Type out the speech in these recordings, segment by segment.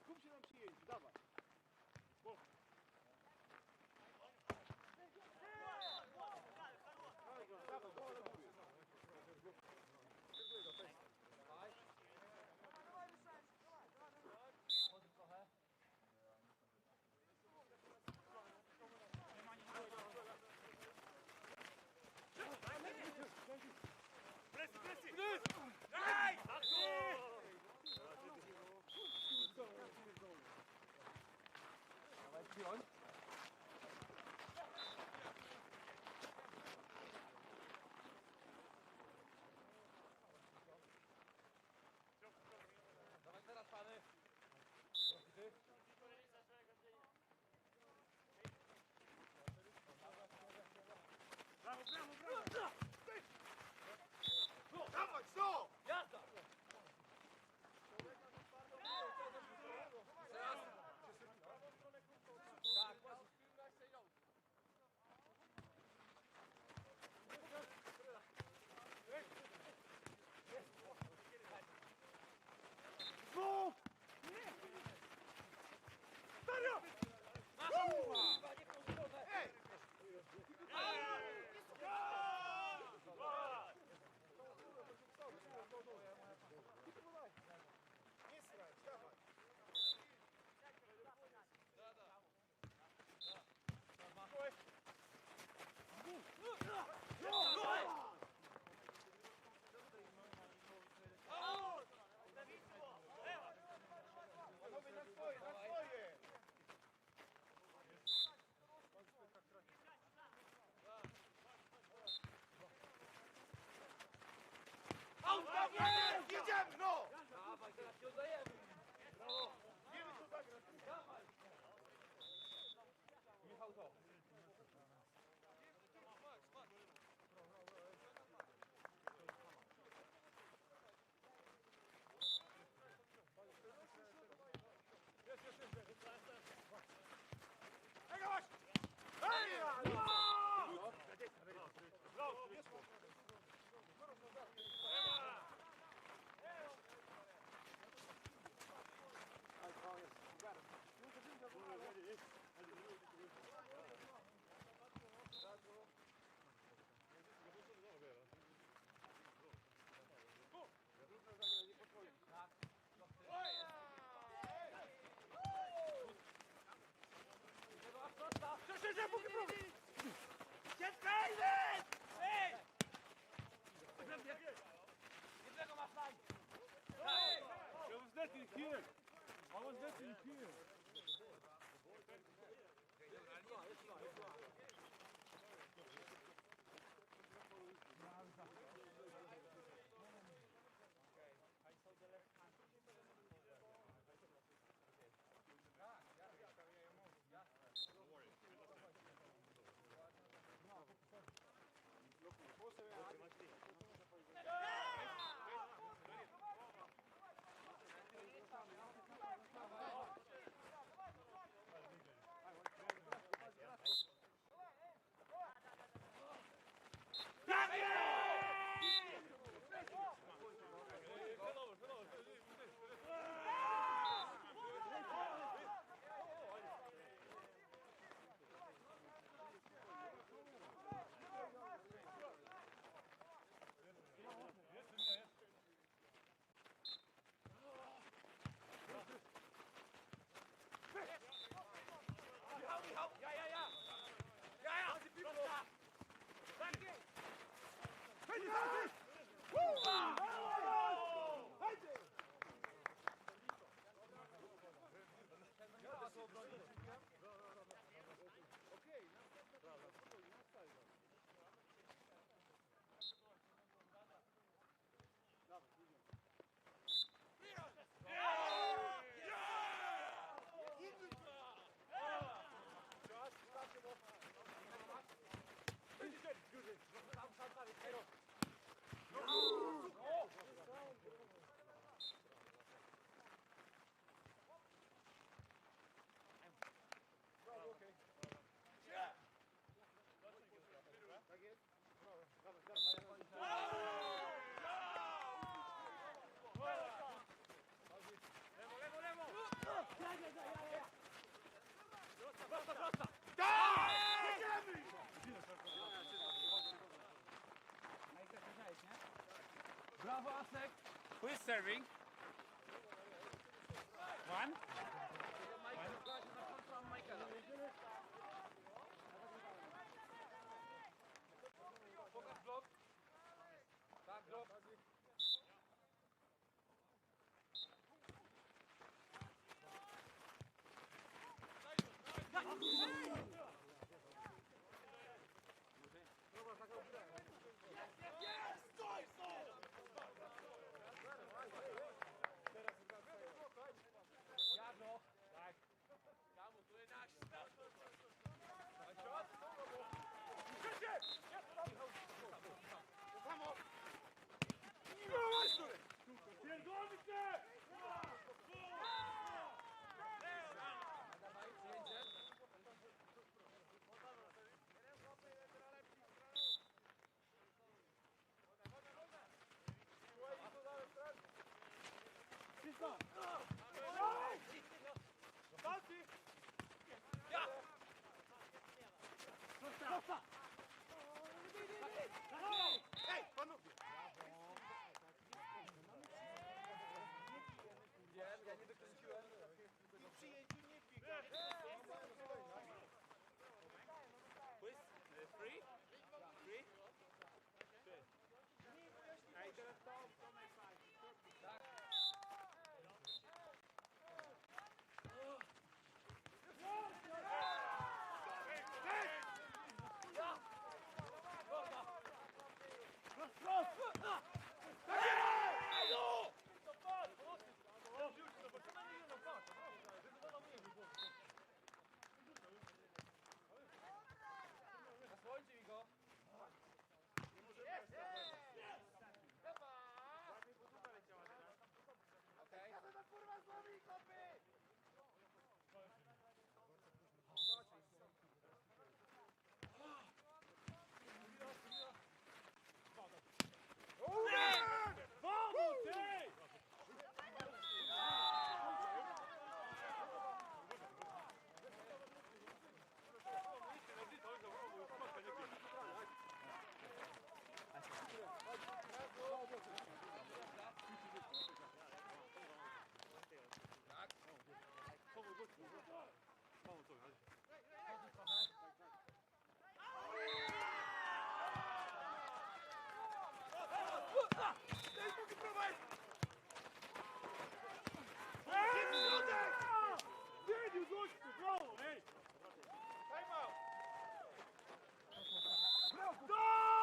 Skup się na przyjęciu, dawaj. Dawaj, dole góry. Presji! Dawaj, przyjąć. Dawaj teraz, pany! Brawo, brawo, brawo! Dawaj, co? Jazda! Tak, Dwóch! Serio! Ej! Nie strać, dawaj. Panowie, na swoje, na swoje! Jedziemy, no! Dawaj, teraz się oddajemy! Brawo! Wiemy, co zagrać. Dawaj! Michał, to! Jednego masz tam! I was netting here. I was netting here. Yeah! Brawo, Asek! Who is serving? One? Pokaż blok. Tak, blok. Jadno. Tak. Kamu, tu je náš stav. A čo? Pierdolnicie! Dawaj, przyjęcie. Ja! Ej, panowie! Wiem, ja nie wykręciłem. Po przyjęciu nie pika. Free? Free? Ej, teraz to najfajniej. Tak. Zasłońcie mi go. Okej. Vamos, ej! Sędziu, gościu, brawo, ej! Daj!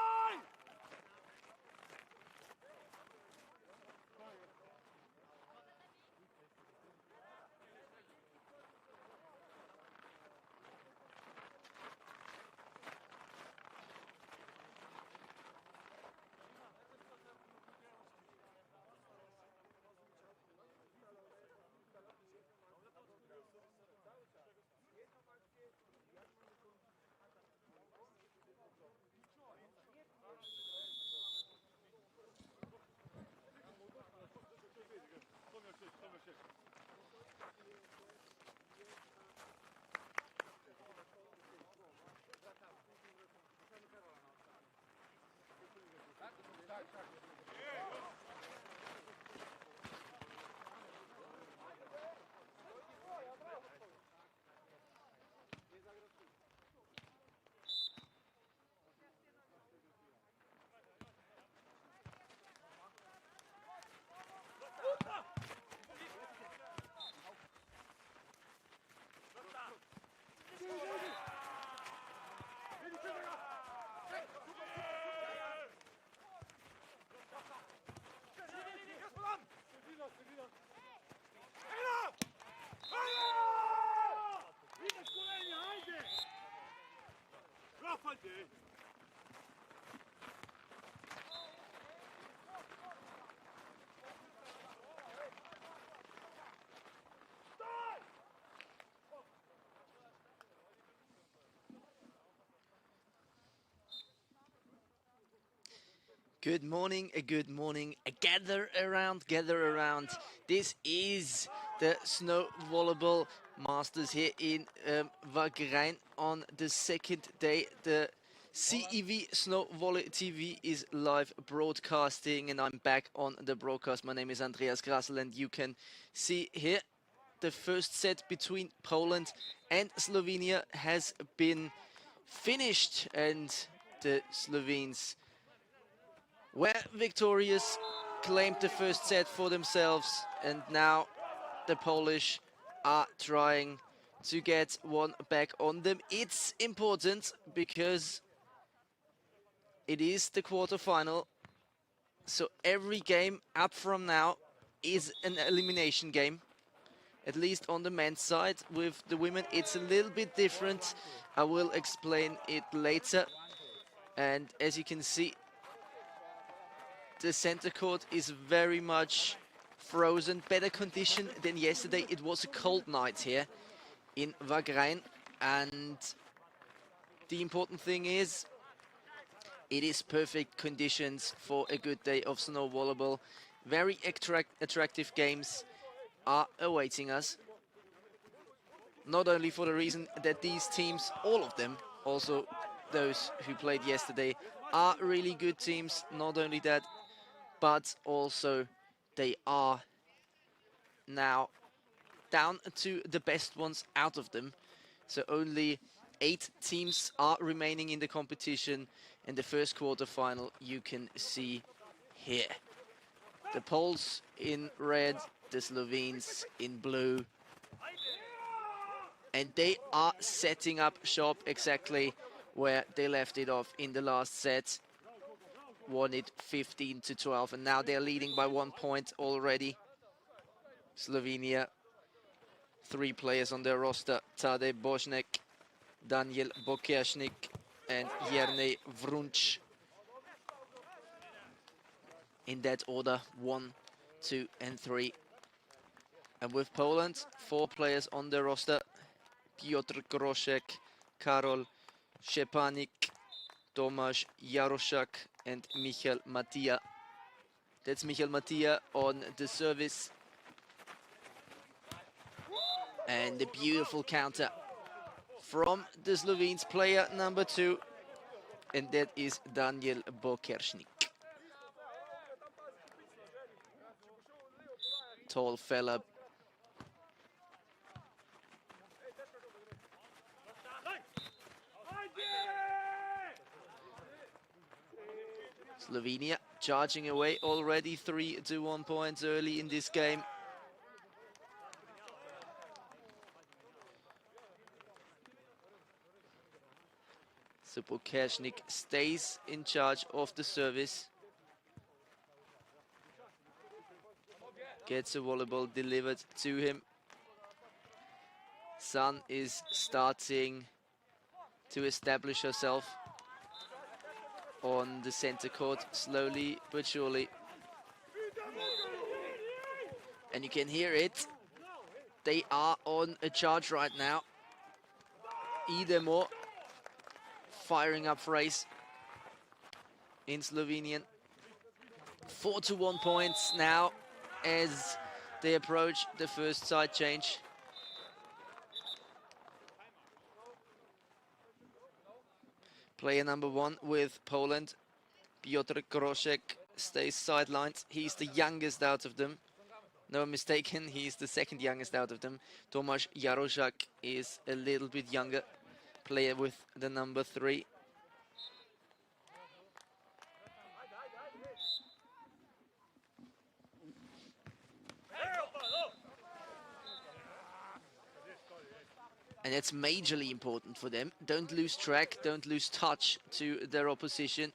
Good morning, gather around. This is the snow volleyball masters here in Wagrain on the second day. The CEV Snow Volley TV is live broadcasting, and I'm back on the broadcast. My name is Andreas Grassel, and you can see here the first set between Poland and Slovenia has been finished, and the Slovenes were victorious, claimed the first set for themselves, and now the Polish are trying to get one back on them. It's important because it is the quarterfinal, so every game up from now is an elimination game, at least on the men's side. With the women, it's a little bit different. I will explain it later. And as you can see, the center court is very much frozen, better condition than yesterday. It was a cold night here in Wagrain, and the important thing is it is perfect conditions for a good day of snow volleyball. Very attractive games are awaiting us, not only for the reason that these teams, all of them, also those who played yesterday, are really good teams, not only that, but also they are now down to the best ones out of them. So only 8 teams are remaining in the competition, and the first quarterfinal you can see here. The Poles in red, the Slovenes in blue, and they are setting up shop exactly where they left it off in the last set. Won it 15-12, and now they're leading by 1 point already. Slovenia, 3 players on their roster: Tadej Božnek, Daniel Bokersnik, and Jernej Vrunč. In that order, 1, 2, and 3. And with Poland, 4 players on their roster: Piotr Groszek, Karol Szczepanik, Tomasz Jaroszak, and Michal Matija. That's Michal Matija on the service. And the beautiful counter from the Slovenes, player number 2, and that is Daniel Bokersnik. Tall fella. Slovenia charging away already, 3-1 points early in this game. So Bokersnik stays in charge of the service. Gets a volleyball delivered to him. Sun is starting to establish herself on the center court, slowly but surely. And you can hear it. They are on a charge right now. Idemo firing up phrase in Slovenian. 4-1 points now as they approach the first side change. Player number 1 with Poland, Piotr Groszek, stays sidelined. He's the youngest out of them. No mistaken, he's the second youngest out of them. Tomasz Jaroszak is a little bit younger, player with the number 3. And that's majorly important for them. Don't lose track, don't lose touch to their opposition.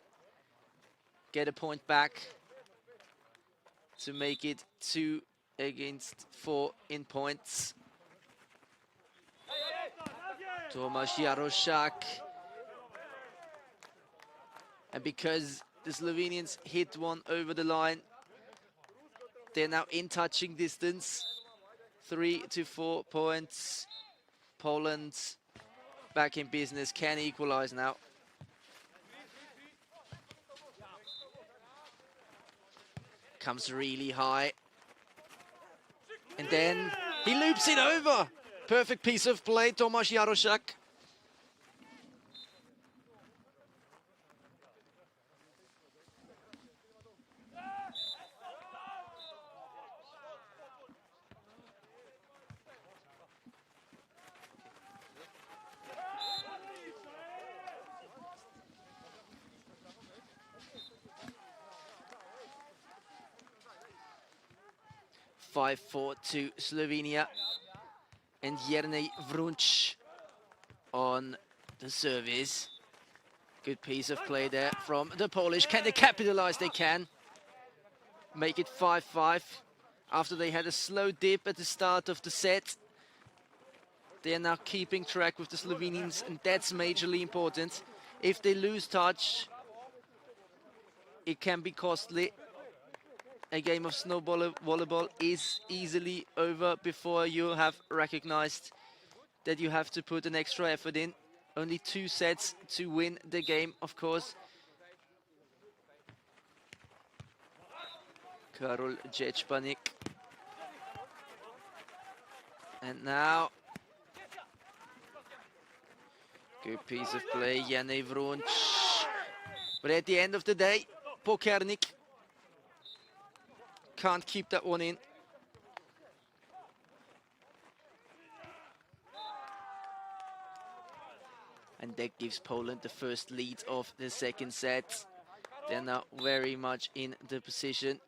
Get a point back to make it 2 against 4 in points. Tomasz Jaroszak. And because the Slovenians hit one over the line, they're now in touching distance. 3-4 points. Poland back in business, can equalize now. Comes really high. And then He loops it over. Perfect piece of play, Tomasz Jaroszak. Five, 4 to Slovenia. And Jernej Vrunč on the service. Good piece of play there from the Polish. Can they capitalize? They can. Make it 5-5 after they had a slow dip at the start of the set. They are now keeping track with the Slovenians, and that's majorly important. If they lose touch, it can be costly. A game of volleyball is easily over before you have recognized that you have to put an extra effort in. Only 2 sets to win the game, of course. Karol Ječpanik. And now, good piece of play, Jernej Vrunč. But at the end of the day, Pokernik can't keep that one in. And that gives Poland the first lead of the second set. They're now very much in the position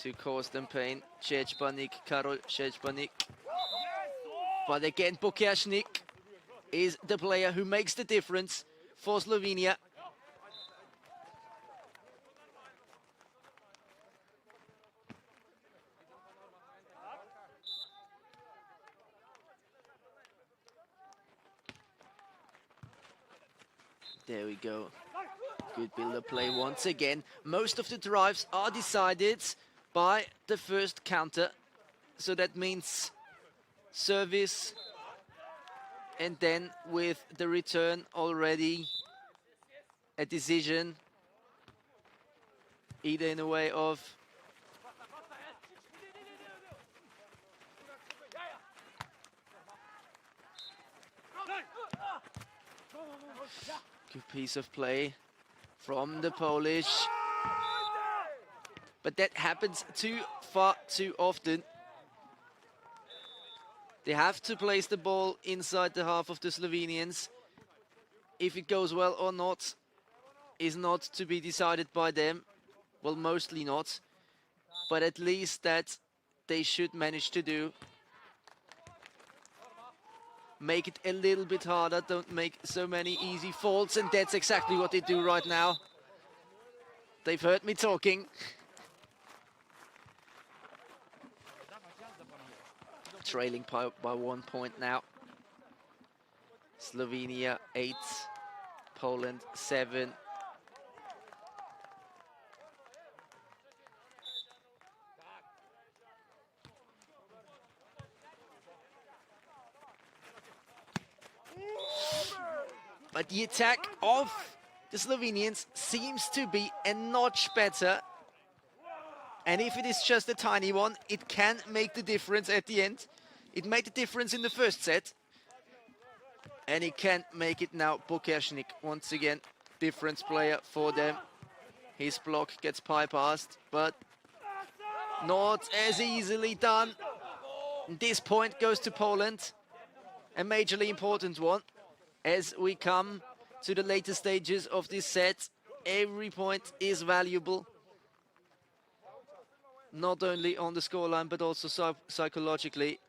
to cause them pain. Ječpanik, Karol Ječpanik. But again, Pokernik is the player who makes the difference for Slovenia. There we go. Good build-up play once again. Most of the drives are decided by the first counter. So that means service, and then with the return already a decision, either in a way of good piece of play from the Polish. But that happens far too often. They have to place the ball inside the half of the Slovenians. If it goes well or not is not to be decided by them. Well, mostly not. But at least that they should manage to do. Make it a little bit harder, don't make so many easy faults, and that's exactly what they do right now. They've heard me talking. Trailing by 1 point now. Slovenia 8, Poland 7. But the attack of the Slovenians seems to be a notch better. And if it is just a tiny one, it can make the difference at the end. It made the difference in the first set. And it can make it now. Pokernik, once again, difference player for them. His block gets bypassed, but not as easily done. This point goes to Poland. A majorly important one. As we come to the later stages of this set, every point is valuable. Not only on the scoreline, but also psychologically.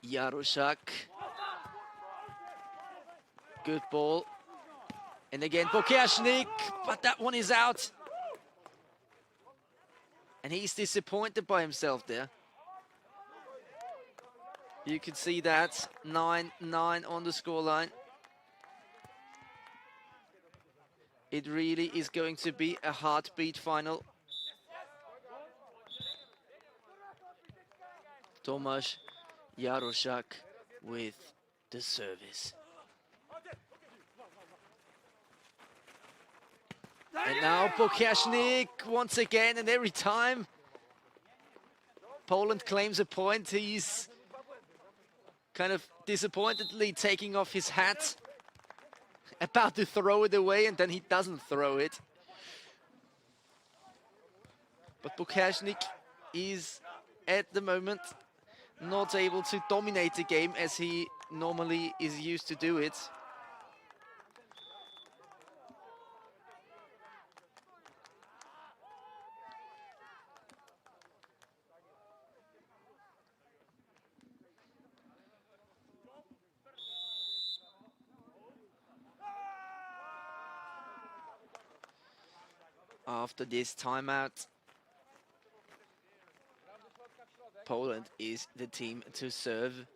Jaroszak. Good ball. And again, Pokernik, but that one is out. And he's disappointed by himself there. You can see that, 9-9 on the scoreline. It really is going to be a heartbeat final. Tomasz Jaroszak with the service. And now Bukashnik once again, and every time Poland claims a point, he's kind of disappointedly taking off his hat, about to throw it away, and then he doesn't throw it. But Bukashnik is, at the moment, not able to dominate the game as he normally is used to do it. After this timeout, Poland is the team to serve.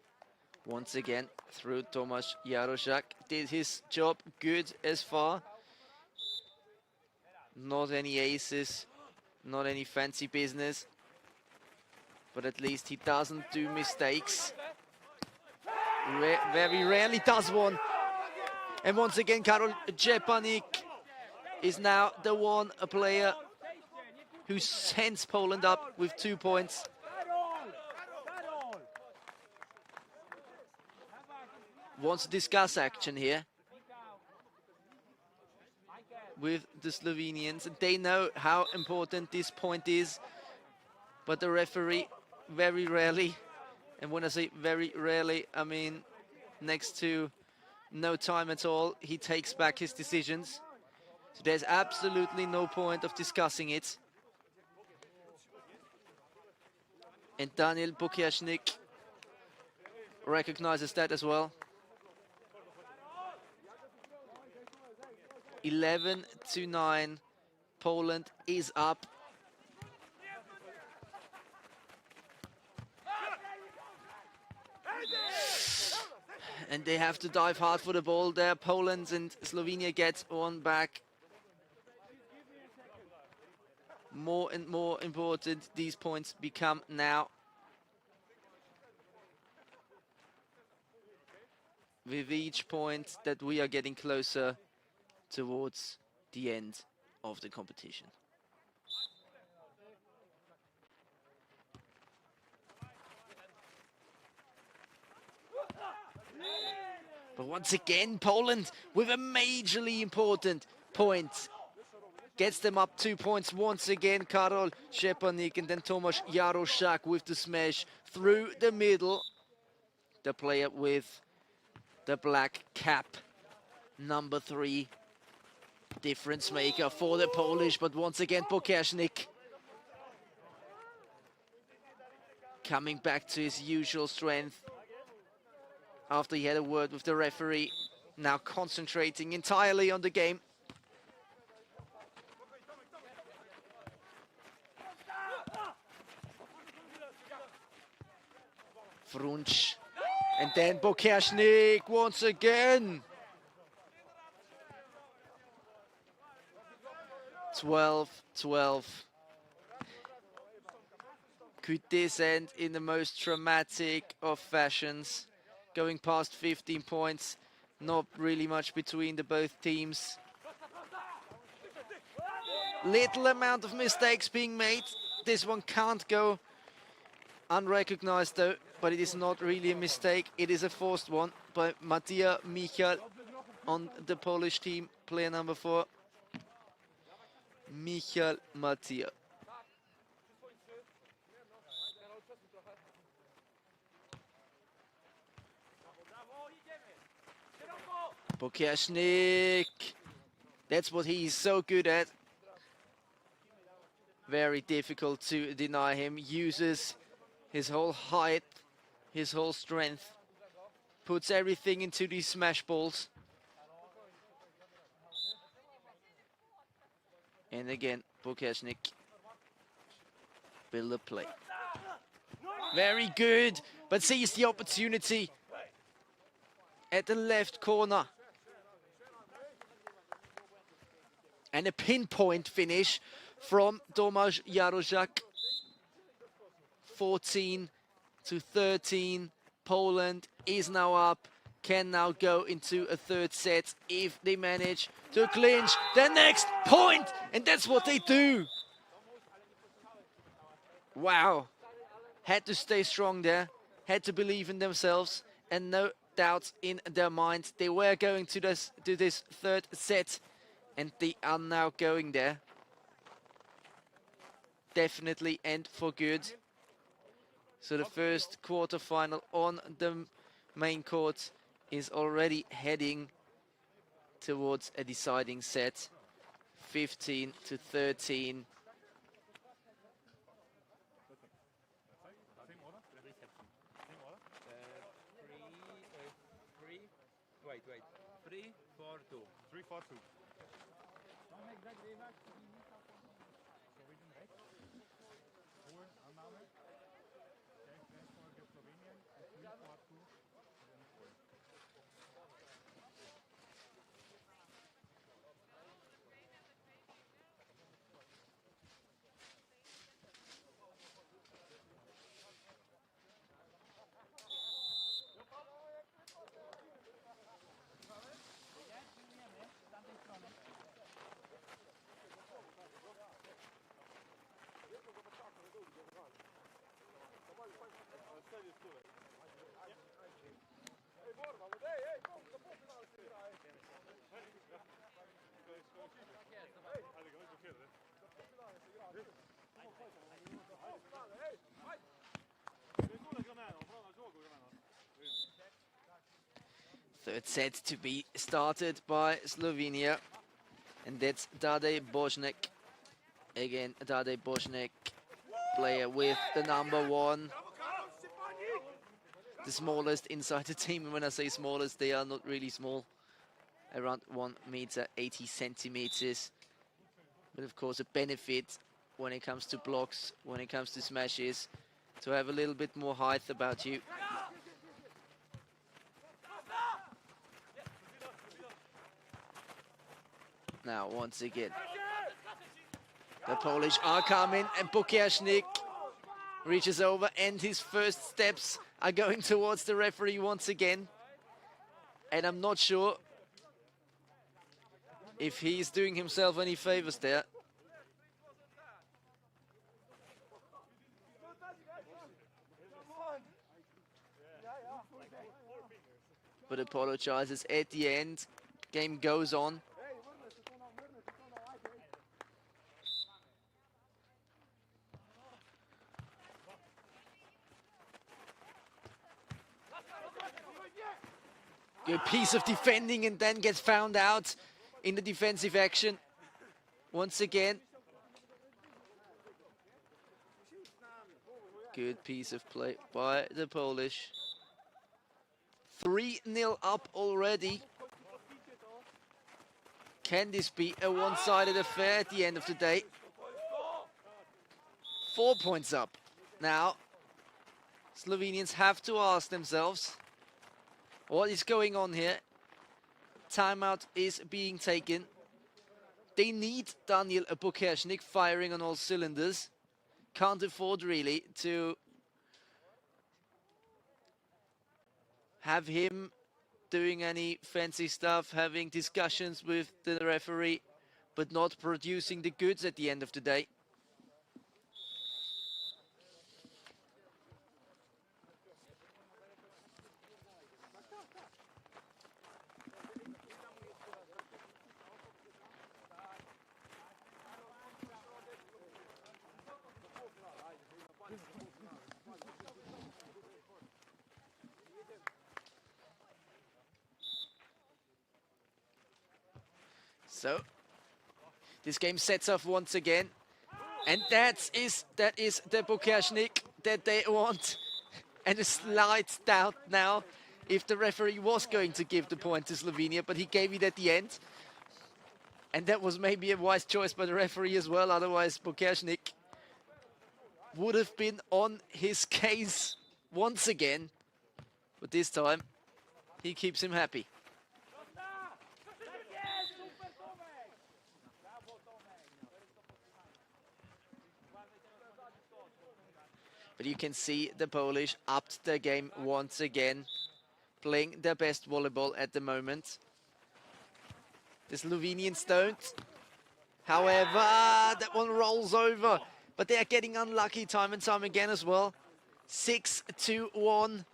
Once again, through Tomasz Jaroszak. Did his job good as far. Not any aces, not any fancy business. But at least he doesn't do mistakes. Very rarely does one. And once again, Karol Szczepanik is now the one player who sends Poland up with 2 points. Wants to discuss action here with the Slovenians. They know how important this point is, but the referee very rarely, and when I say very rarely, I mean next to no time at all, he takes back his decisions. So there's absolutely no point of discussing it. And Daniel Bukashnik recognizes that as well. 11-9, Poland is up. And they have to dive hard for the ball there. Poland and Slovenia get one back. More and more important these points become now. With each point that we are getting closer towards the end of the competition. But once again, Poland with a majorly important point. Gets them up 2 points once again. Karol Szczepanik and then Tomasz Jaroszak with the smash through the middle. The player with the black cap, number 3. Difference maker for the Polish, but once again Bukashnik coming back to his usual strength after he had a word with the referee. Now concentrating entirely on the game. Frunch and then Bukashnik once again. 12-12. Could this end in the most dramatic of fashions? Going past 15 points, not really much between the both teams. Little amount of mistakes being made. This one can't go unrecognized though, but it is not really a mistake. It is a forced one by Matija Michal on the Polish team, player number 4. Michal Matija. Bukashnik. That's what he's so good at. Very difficult to deny him. Uses his whole height, his whole strength. Puts everything into these smash balls. And again, Bukashnik will play. Very good, but sees the opportunity at the left corner. And a pinpoint finish from Tomasz Jaroszak. 14-13. Poland is now up. can now go into a third set if they manage to clinch the next point. And that's what they do. Wow. Had to stay strong there. Had to believe in themselves. And no doubts in their mind. They were going to this third set. And they are now going there. Definitely and for good. So the first quarterfinal on the main court is already heading towards a deciding set. 15-13. Wait. 3, 4, 2. 3, 4, 2. Third set to be started by Slovenia. And that's Dade Božnek. Again, Dade Božnek, player with the number 1. The smallest inside the team. And when I say smallest, they are not really small. Around 1 meter, 80 centimeters. But of course, a benefit when it comes to blocks, when it comes to smashes, to have a little bit more height about you. Now, once again, the Polish are coming, and Bukiasznik reaches over, and his first steps are going towards the referee once again. And I'm not sure if he's doing himself any favors there. But apologizes at the end. Game goes on. Good piece of defending, and then gets found out in the defensive action once again. Good piece of play by the Polish. 3-0 up already. Can this be a one-sided affair at the end of the day? 4 points up. Now, Slovenians have to ask themselves, what is going on here? Timeout is being taken. They need Daniel Bukiasznik firing on all cylinders. Can't afford really to have him doing any fancy stuff, having discussions with the referee, but not producing the goods at the end of the day. So, this game sets off once again, and that is the Bukiasznik that they want. And a slight doubt now if the referee was going to give the point to Slovenia, but he gave it at the end. And that was maybe a wise choice by the referee as well, otherwise Bukiasznik would have been on his case once again. But this time, he keeps him happy. But you can see the Polish upped their game once again, playing their best volleyball at the moment. The Slovenians don't. However, that one rolls over. But they are getting unlucky time and time again as well. 6-1.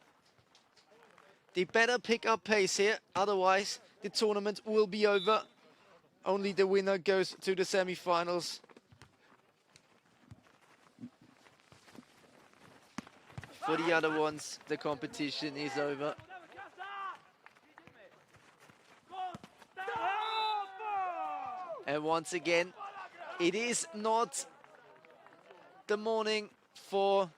They better pick up pace here, otherwise the tournament will be over. Only the winner goes to the semi-finals. For the other ones, the competition is over. And once again, it is not the morning for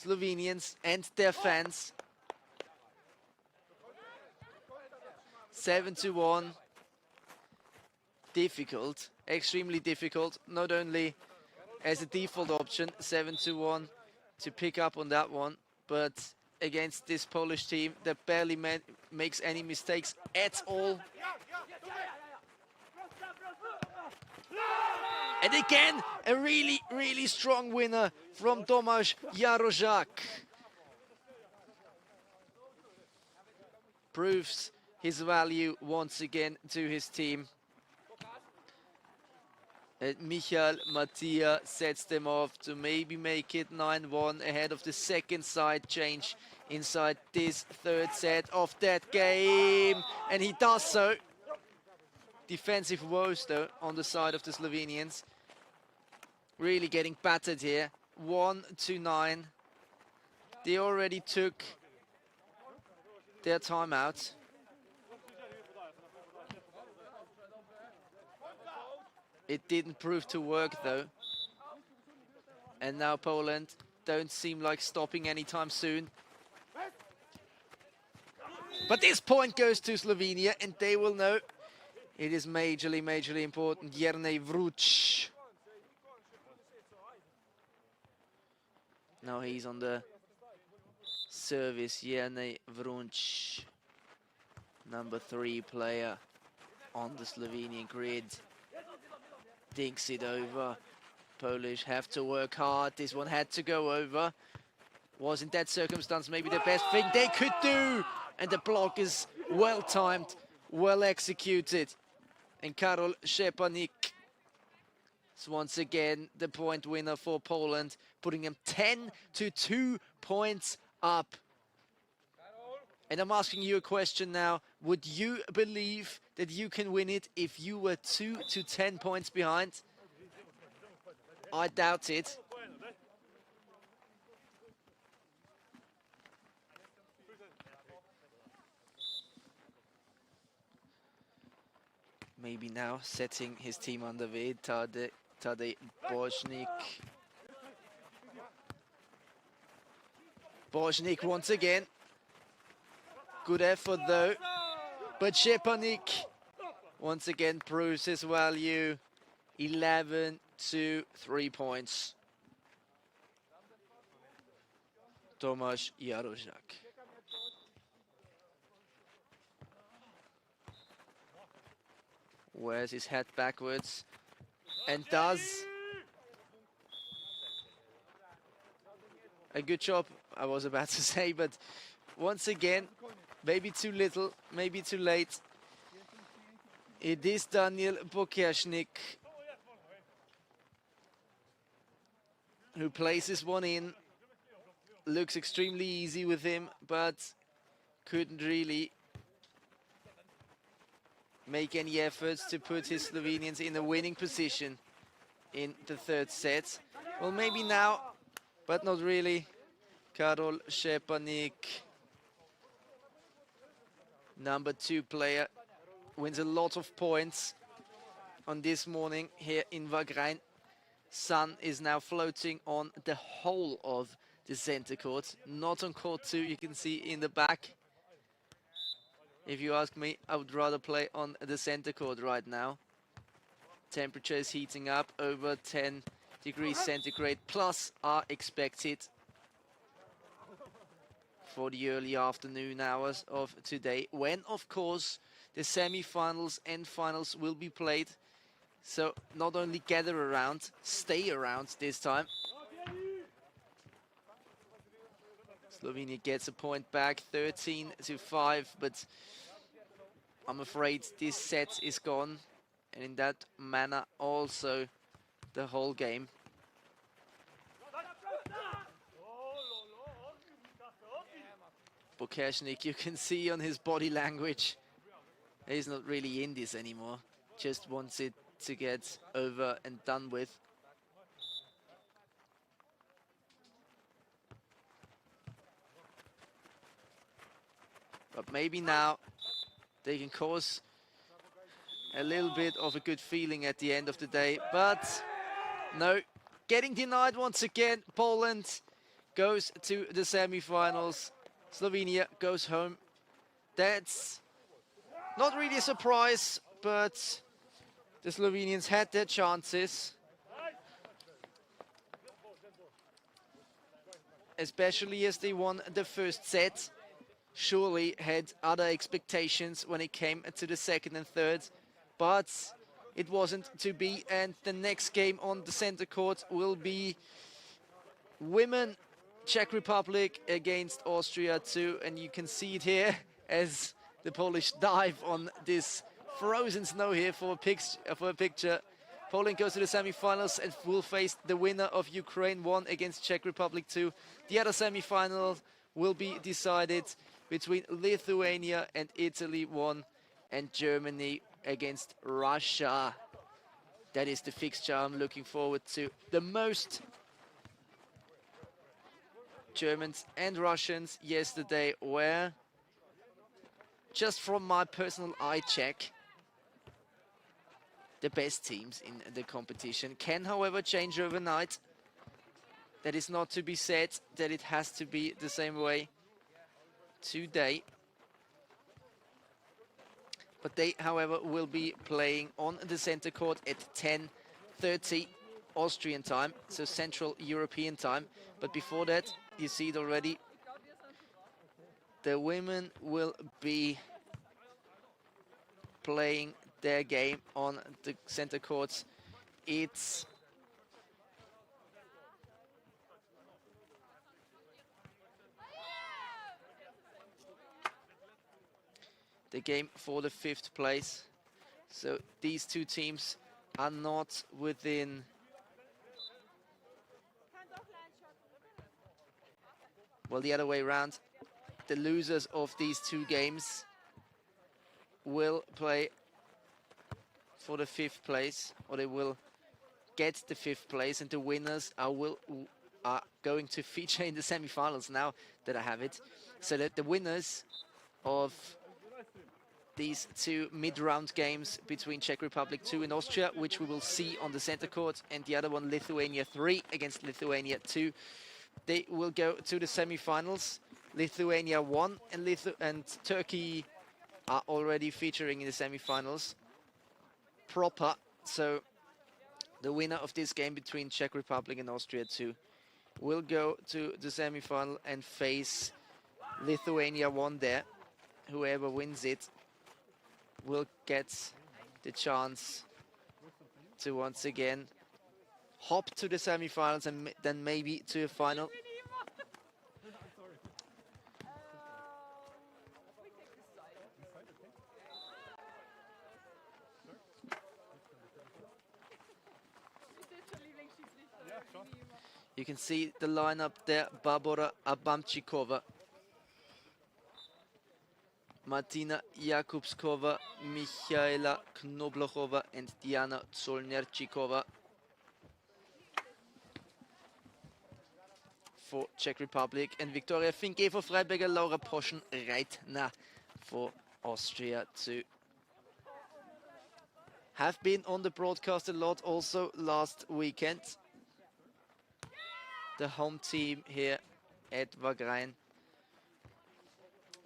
Slovenians and their fans. 7-1. Difficult, extremely difficult, not only as a default option, 7-1, to pick up on that one, but against this Polish team that barely makes any mistakes at all. And again, a really, really strong winner from Tomasz Jaroszak. Proves his value once again to his team. And Michael Mattia sets them off to maybe make it 9-1 ahead of the second side change inside this third set of that game. And he does so. Defensive woes though on the side of the Slovenians. Really getting battered here. 1-9. They already took their timeout. It didn't prove to work though. And now Poland don't seem like stopping anytime soon. But this point goes to Slovenia and they will know it is majorly, majorly important. Jernej Vruč. Now he's on the service. Jernej Vruč, number 3 player on the Slovenian grid. Dinks it over. Polish have to work hard. This one had to go over. Was in that circumstance maybe the best thing they could do. And the block is well timed, well executed. And Karol Szczepanik is once again the point winner for Poland, putting them 10-2 points up. And I'm asking you a question now. Would you believe that you can win it if you were 2-10 points behind? I doubt it. Maybe now setting his team under way, Tadej Božnik. Božnik once again. Good effort though. But Szczepanik once again proves his value. 11-3 points. Tomasz Jaroszak. Wears his head backwards and does a good job, I was about to say, but once again, maybe too little, maybe too late. It is Daniel Bokershnik who places one in. Looks extremely easy with him, but couldn't really make any efforts to put his Slovenians in a winning position in the third set. Well, maybe now, but not really. Karol Szczepanik, number 2 player, wins a lot of points on this morning here in Wagrain. Sun is now floating on the whole of the center court, not on court 2, you can see in the back. If you ask me, I would rather play on the center court right now. Temperature is heating up, over 10 degrees centigrade plus are expected for the early afternoon hours of today, when of course the semi-finals and finals will be played. So not only gather around, stay around this time. Slovenia gets a point back, 13-5, but I'm afraid this set is gone. And in that manner also the whole game. Bokeshnik, you can see on his body language, he's not really in this anymore. Just wants it to get over and done with. But maybe now they can cause a little bit of a good feeling at the end of the day. But no, getting denied once again. Poland goes to the semi-finals. Slovenia goes home. That's not really a surprise, but the Slovenians had their chances. Especially as they won the first set. Surely had other expectations when it came to the second and third, but it wasn't to be. And the next game on the center court will be women Czech Republic against Austria too, and you can see it here as the Polish dive on this frozen snow here for a picture. Poland goes to the semi-finals and will face the winner of Ukraine 1 against Czech Republic 2. The other semi-final will be decided between Lithuania and Italy 1 and Germany against Russia. That is the fixture I'm looking forward to the most. Germans and Russians yesterday were, just from my personal eye check, the best teams in the competition. Can, however, change overnight. That is not to be said that it has to be the same way today. But they, however, will be playing on the center court at 10:30 Austrian time, so Central European time. But before that, you see it already, the women will be playing their game on the center courts. It's the game for the 5th place. So these two teams are not within well, the other way around. The losers of these two games will play for the 5th place, or they will get the 5th place, and the winners are going to feature in the semi-finals now that I have it. So that the winners of these two mid-round games between Czech Republic 2 and Austria, which we will see on the center court, and the other one, Lithuania 3 against Lithuania 2, they will go to the semi-finals. Lithuania 1 and Turkey are already featuring in the semi-finals proper. So the winner of this game between Czech Republic and Austria 2 will go to the semi-final and face Lithuania 1 there. Whoever wins it will get the chance to once again hop to the semi-finals and then maybe to a final. You can see the lineup there: Barbora Abamčíková, Martina Jakubskova, Michaela Knoblauchova and Diana Zolnierčíková for Czech Republic, and Viktoria Finke for Freiberger, Laura Poschen-Reitner for Austria too. Have been on the broadcast a lot also last weekend. The home team here at Wagrain.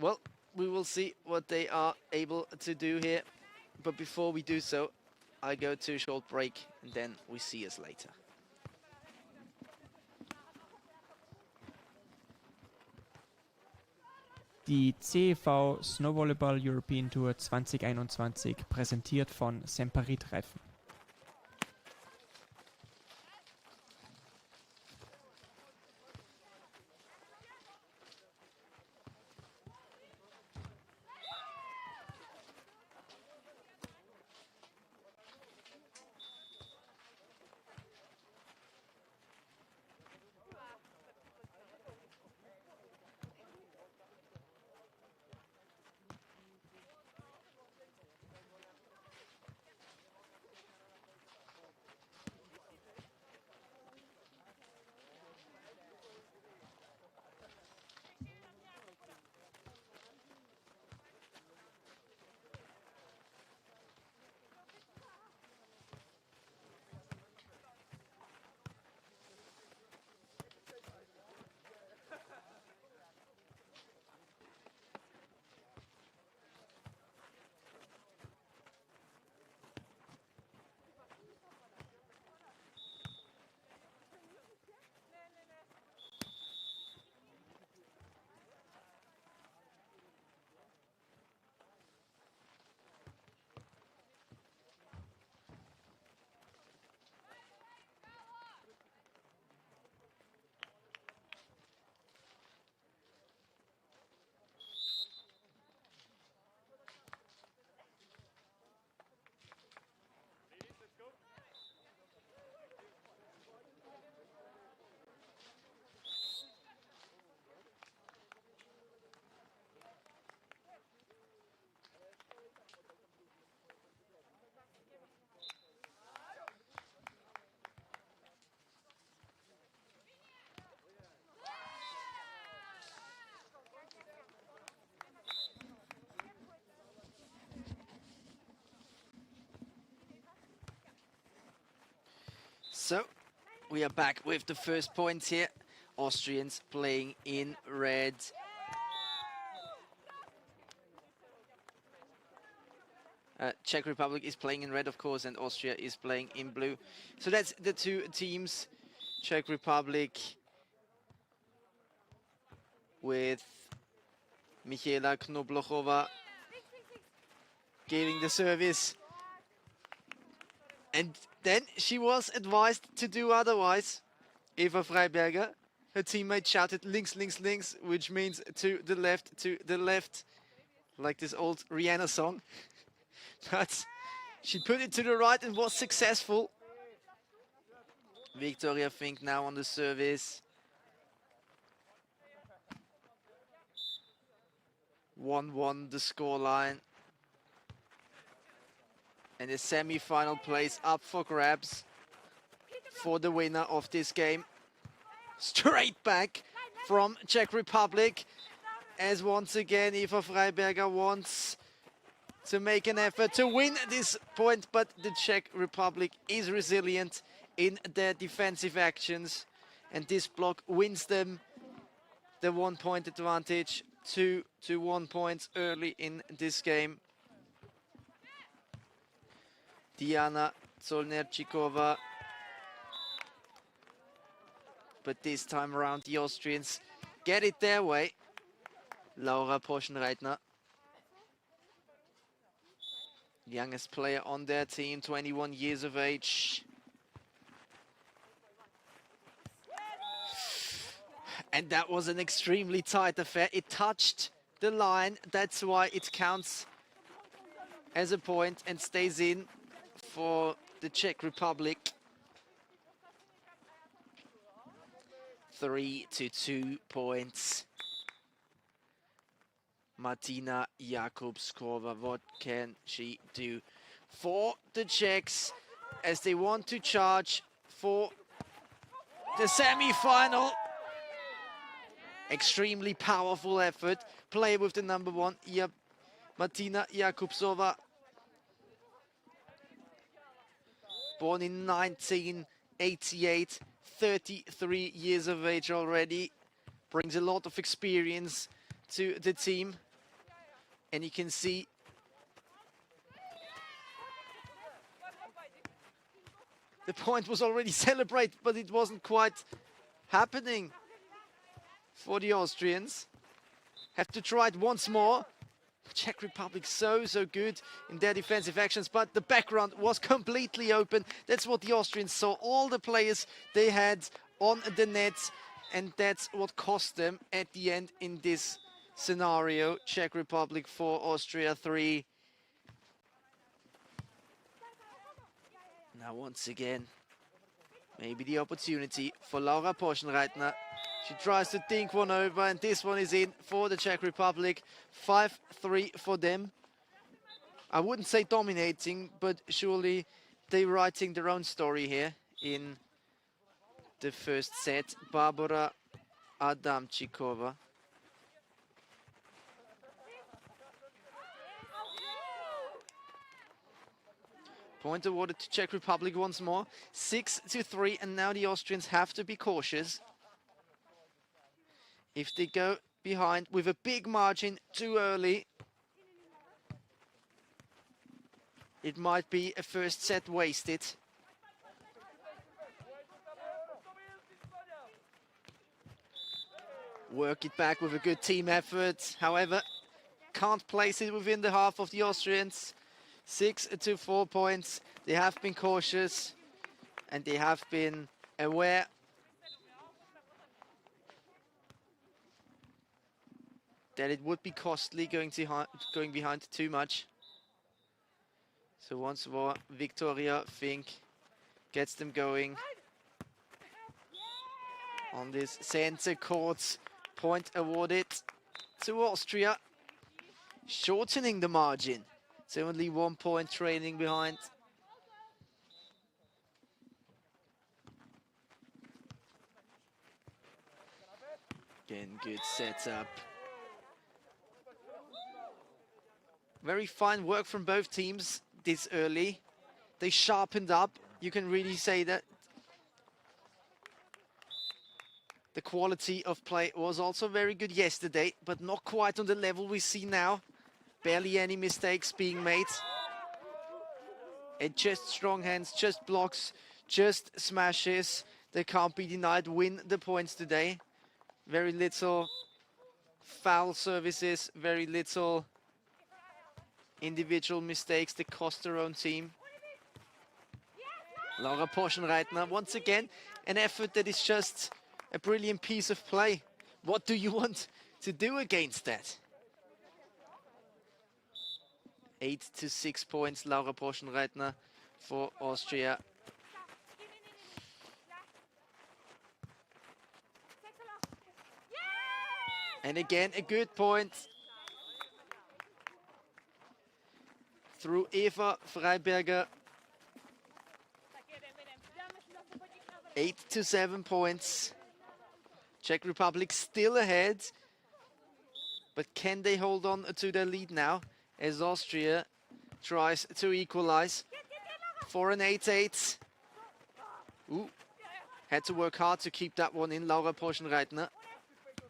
Well, we will see what they are able to do here. But before we do so, I go to a short break and then we see us later. Die CEV Snowvolleyball European Tour 2021 präsentiert von Semperit Reifen. So we are back with the first points here. Austrians playing in red. Czech Republic is playing in red, of course, and Austria is playing in blue. So that's the two teams. Czech Republic with Michaela Knoblochova giving the service. And then she was advised to do otherwise. Eva Freiberger, her teammate, shouted links, links, links, which means to the left, like this old Rihanna song. But she put it to the right and was successful. Victoria Fink now on the service. 1-1 the scoreline. And the semi-final place up for grabs for the winner of this game. Straight back from Czech Republic, as once again Eva Freiberger wants to make an effort to win this point, but the Czech Republic is resilient in their defensive actions, and this block wins them the 1 point advantage, 2-1 points early in this game. Diana Zolnerchikova. But this time around the Austrians get it their way. Laura Poschenreitner, youngest player on their team, 21 years of age. And that was an extremely tight affair. It touched the line, that's why it counts as a point and stays in for the Czech Republic. 3-2 points. Martina Jakubskova, what can she do for the Czechs as they want to charge for the semi-final? Extremely powerful effort. Play with the number one, Martina Jakubsova. Born in 1988, 33 years of age already. Brings a lot of experience to the team. And you can see the point was already celebrated, but it wasn't quite happening for the Austrians. Have to try it once more. Czech Republic so good in their defensive actions, but the background was completely open. That's what the Austrians saw. All the players they had on the net, and that's what cost them at the end in this scenario. Czech Republic 4, Austria 3. Now once again, maybe the opportunity for Laura Poschenreitner. She tries to think one over, and this one is in for the Czech Republic. 5-3 for them. I wouldn't say dominating, but surely they're writing their own story here in the first set. Barbara Adamčíková. Point awarded to Czech Republic once more. 6-3, and now the Austrians have to be cautious. If they go behind with a big margin too early, it might be a first set wasted. Work it back with a good team effort. However, can't place it within the half of the Austrians. 6-4 points. They have been cautious and they have been aware that it would be costly going behind too much. So once more, Victoria Fink gets them going on this center court. Point awarded to Austria, shortening the margin. It's only 1 point trailing behind. Again, good setup. Very fine work from both teams this early. They sharpened up. You can really say that The quality of play was also very good yesterday, but not quite on the level we see now. Barely any mistakes being made. And just strong hands, just blocks, just smashes. They can't be denied, win the points today. Very little foul services, very little individual mistakes that cost their own team. Laura Porschenreitner, once again, an effort that is just a brilliant piece of play. What do you want to do against that? 8 to 6 points, Laura Porschenreitner for Austria. And again, a good point through Eva Freiberger. 8 to 7 points. Czech Republic still ahead. But can they hold on to their lead now as Austria tries to equalize for an 8-8? Ooh, had to work hard to keep that one in, Laura Porschenreitner.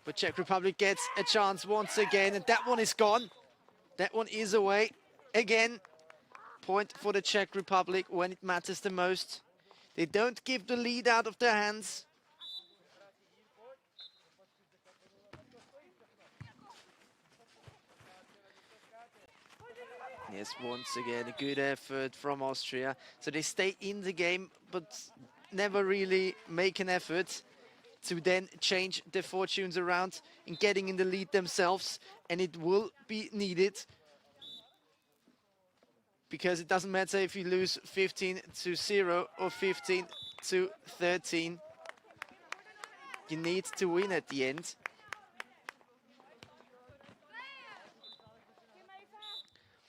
But Czech Republic gets a chance once again, and that one is gone. That one is away. Again, point for the Czech Republic when it matters the most. They don't give the lead out of their hands. Yes, once again, a good effort from Austria. So they stay in the game, but never really make an effort to then change their fortunes around in getting in the lead themselves. And it will be needed, because it doesn't matter if you lose 15-0 or 15-13. You need to win at the end.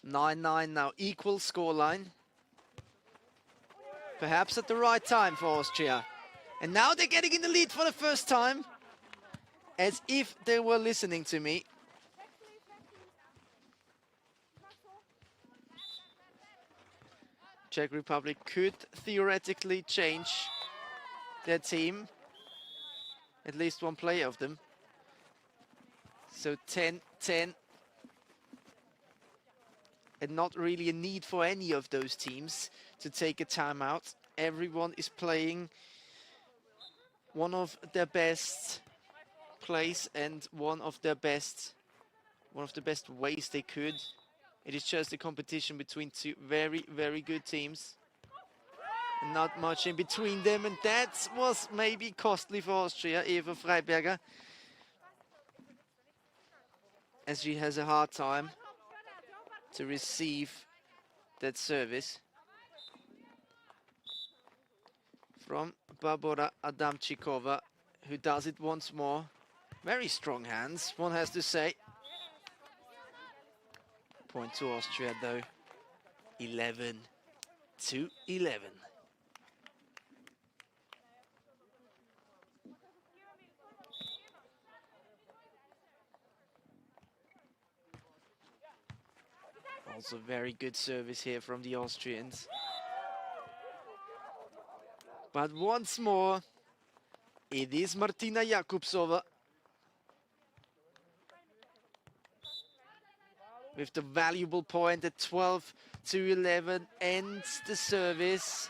(9-9) now, equal scoreline. Perhaps at the right time for Austria. And now they're getting in the lead for the first time, as if they were listening to me. Czech Republic could theoretically change their team, at least one player of them. So 10-10. And not really a need for any of those teams to take a timeout. Everyone is playing one of their best plays and one of the best ways they could. It is just a competition between two very, very good teams. And not much in between them, and that was maybe costly for Austria, Eva Freiberger, as she has a hard time to receive that service from Barbora Adamčíková, who does it once more. Very strong hands, one has to say. Point to Austria though, 11-11. Also very good service here from the Austrians. But once more, it is Martina Jakubsova with the valuable point at 12-11, ends the service.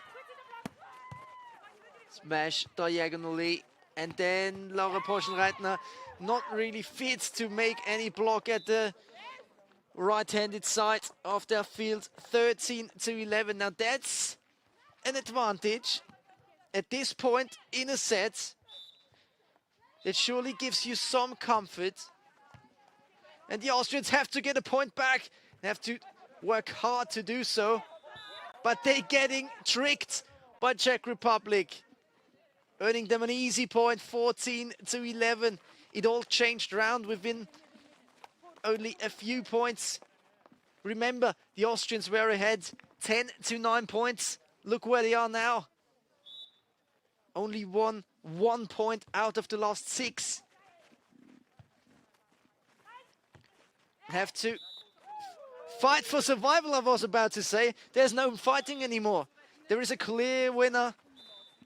Smash diagonally, and then Laura Porschenreitner not really fit to make any block at the right-handed side of their field. 13-11. Now that's an advantage at this point in a set. That surely gives you some comfort. And the Austrians have to get a point back. They have to work hard to do so. But they're getting tricked by Czech Republic, earning them an easy point, 14-11. It all changed around within only a few points. Remember, the Austrians were ahead 10-9 points. Look where they are now. Only one point out of the last 6. Have to fight for survival, I was about to say. There's no fighting anymore. There is a clear winner.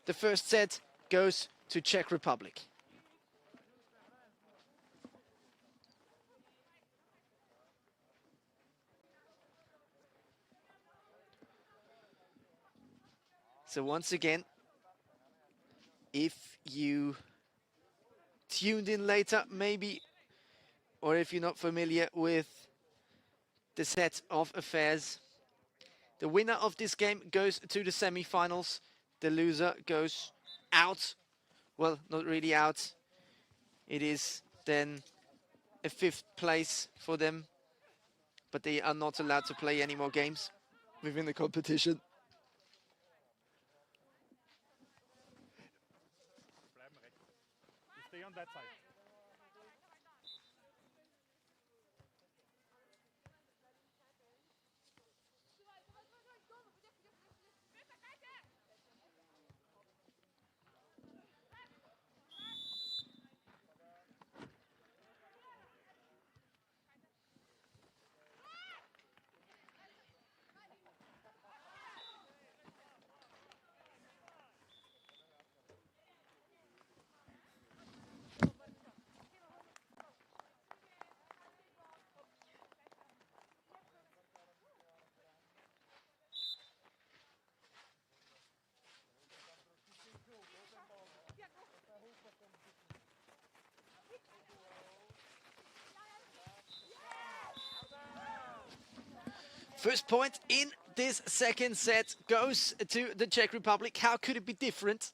The first set goes to Czech Republic. So once again, if you tuned in later, maybe, or if you're not familiar with the set of affairs, the winner of this game goes to the semi-finals. The loser goes out. Well, not really out. It is then a 5th place for them, but they are not allowed to play any more games within the competition. You stay on that side. First point in this second set goes to the Czech Republic. How could it be different?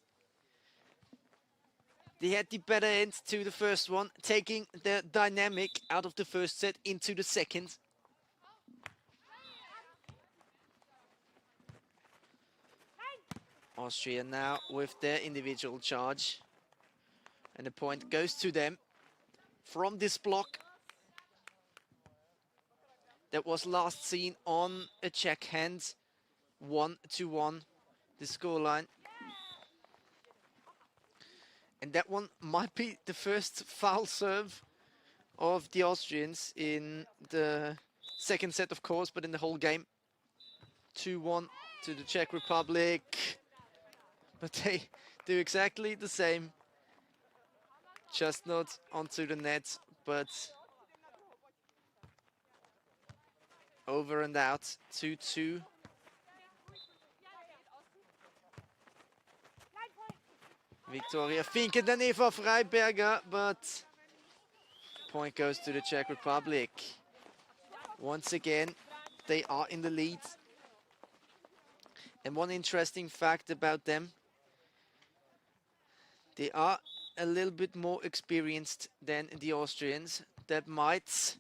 They had the better end to the first one, taking the dynamic out of the first set into the second. Austria now with their individual charge. And the point goes to them from this block that was last seen on a Czech hand. 1-1, the scoreline. And that one might be the first foul serve of the Austrians in the second set, of course, but in the whole game. 2-1 to the Czech Republic. But they do exactly the same. Just not onto the net, but over and out. 2-2. Victoria Fink and then Eva Freiberger, but point goes to the Czech Republic. Once again, they are in the lead. And one interesting fact about them, they are a little bit more experienced than the Austrians. That might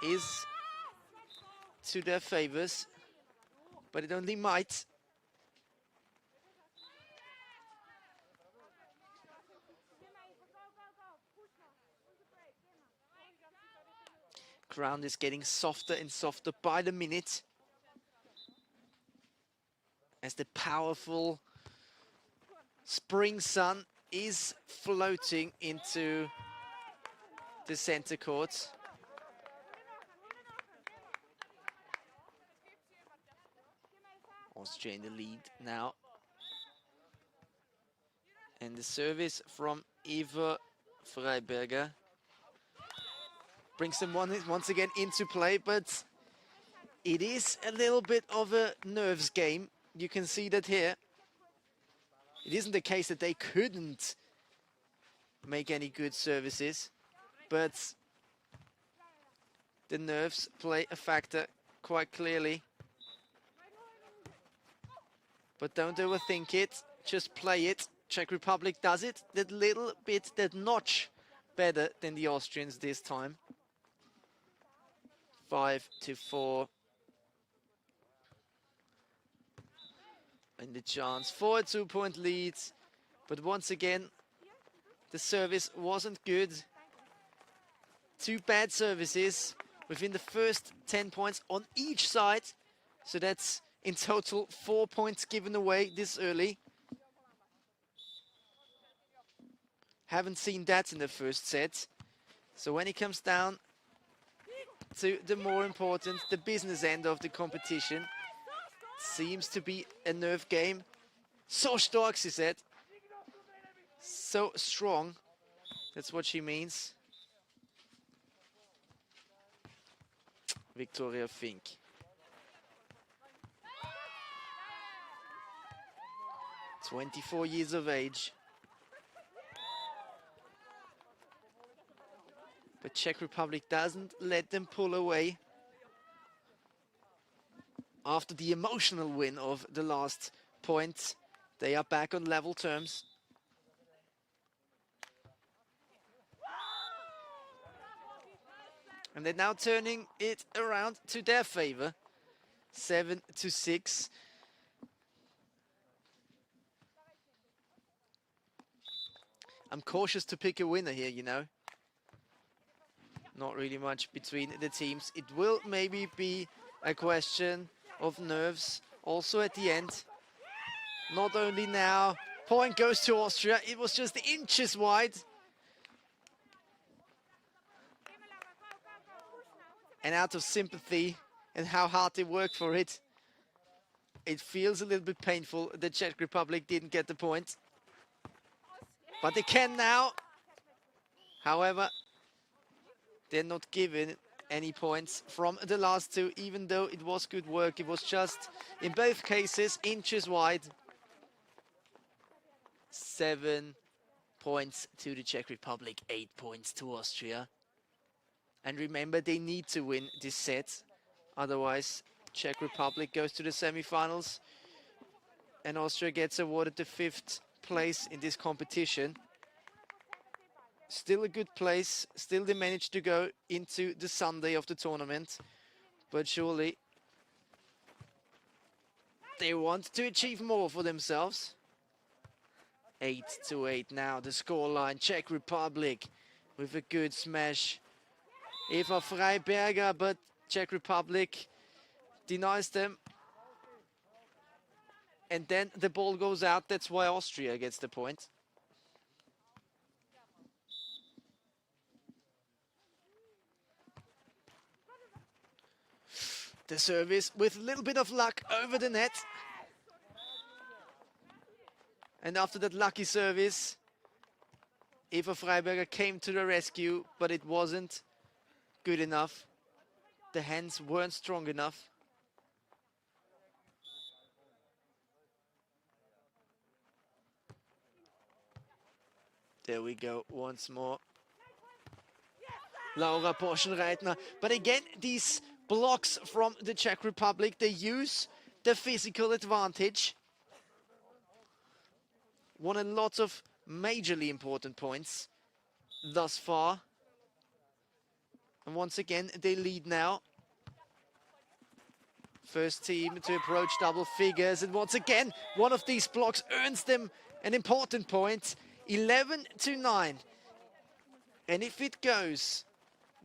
is to their favors, but it only might. Ground is getting softer and softer by the minute as the powerful spring sun is floating into the center court. Austria in the lead now. And the service from Eva Freiberger brings them once again into play, but it is a little bit of a nerves game. You can see that here. It isn't the case that they couldn't make any good services, but the nerves play a factor quite clearly. But don't overthink it, just play it. Czech Republic does it that little bit, that notch better than the Austrians this time. 5-4. And the chance for a 2-point lead. But once again, the service wasn't good. 2 bad services within the first 10 points on each side. So that's in total 4 points given away this early. Haven't seen that in the first set. So when it comes down to the more important, the business end of the competition, seems to be a nerve game. So stark, she said. So strong. That's what she means. Victoria Fink. 24 years of age. But Czech Republic doesn't let them pull away. After the emotional win of the last point, they are back on level terms. And they're now turning it around to their favor. 7-6. I'm cautious to pick a winner here, you know. Not really much between the teams. It will maybe be a question of nerves also at the end. Not only now, point goes to Austria. It was just inches wide. And out of sympathy and how hard they worked for it, it feels a little bit painful the Czech Republic didn't get the point. But they can now. However, they're not given any points from the last two, even though it was good work. It was just, in both cases, inches wide. 7 points to the Czech Republic, 8 points to Austria. And remember, they need to win this set. Otherwise, Czech Republic goes to the semi-finals. And Austria gets awarded the 5th place in this competition. Still a good place. Still they managed to go into the Sunday of the tournament. But surely they want to achieve more for themselves. 8-8 now, the scoreline. Czech Republic with a good smash. Eva Freiberger, but Czech Republic denies them. And then the ball goes out. That's why Austria gets the point. The service with a little bit of luck over the net. And after that lucky service, Eva Freiberger came to the rescue, but it wasn't good enough. The hands weren't strong enough. There we go, once more. Laura Porschenreitner. But again, these blocks from the Czech Republic, they use the physical advantage. Won a lot of majorly important points thus far. And once again, they lead now. First team to approach double figures. And once again, one of these blocks earns them an important point. 11-9. And if it goes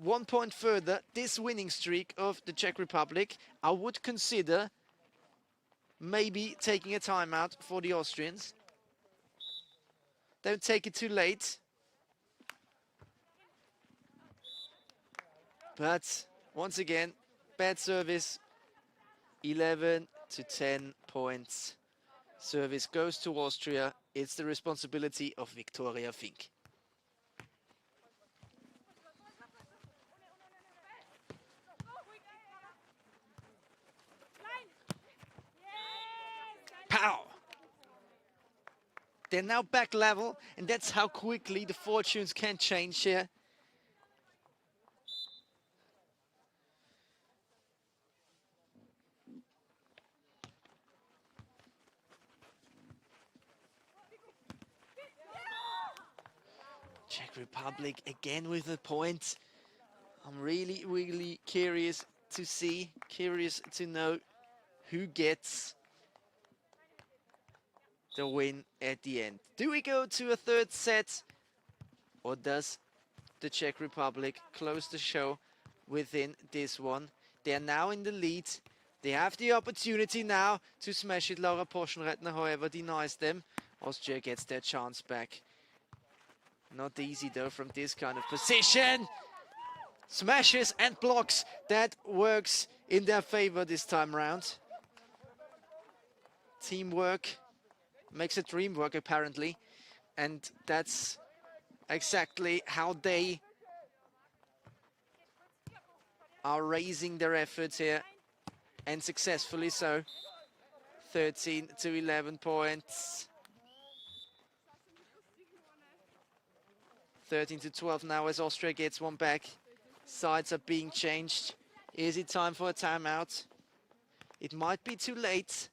1 point further, this winning streak of the Czech Republic, I would consider maybe taking a timeout for the Austrians. Don't take it too late. But once again, bad service. 11-10 points. Service goes to Austria. It's the responsibility of Victoria Fink. Pow! They're now back level, and that's how quickly the fortunes can change here. Czech Republic again with a point. I'm really curious to see, curious to know who gets the win at the end. Do we go to a third set, or does the Czech Republic close the show within this one? They are now in the lead. They have the opportunity now to smash it. Laura Porschenreitner, however, denies them. Austria gets their chance back. Not easy though from this kind of position. Smashes and blocks. That works in their favor this time round. Teamwork makes a dream work apparently. And that's exactly how they are raising their efforts here. And successfully so. 13-11 points. 13-12 now as Austria gets one back. Sides are being changed. Is it time for a timeout? It might be too late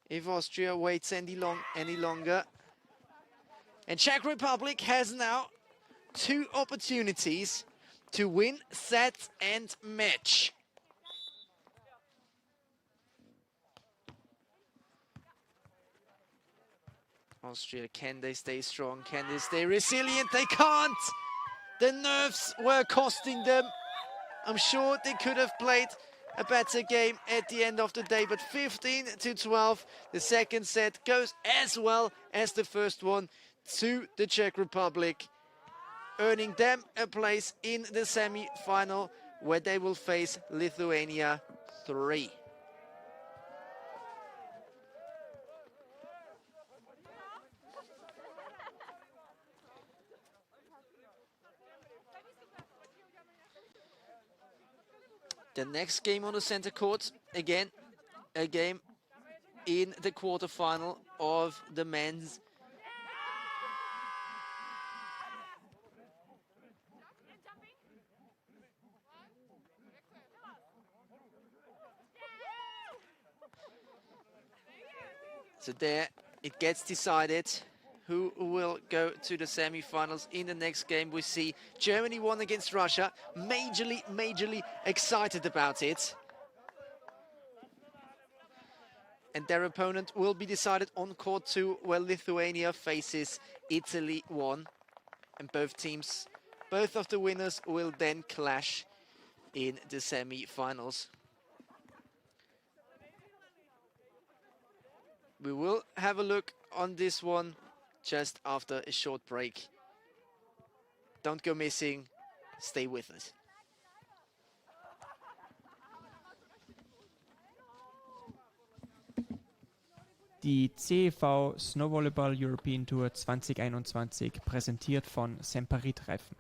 if Austria waits any longer. And Czech Republic has now 2 opportunities to win set and match. Austria, can they stay strong? Can they stay resilient? They can't! The nerves were costing them. I'm sure they could have played a better game at the end of the day, but 15-12, the second set goes as well as the first one to the Czech Republic, earning them a place in the semi-final where they will face Lithuania 3. The next game on the center court, again, a game in the quarterfinal of the men's. So there it gets decided who will go to the semi-finals. In the next game we see Germany won against Russia. Majorly excited about it. And their opponent will be decided on court 2, where Lithuania faces Italy 1. And both of the winners will then clash in the semi-finals. We will have a look on this one just after a short break. Don't go missing, stay with us. Die CEV Snowvolleyball European Tour 2021 präsentiert von Semperit-Reifen.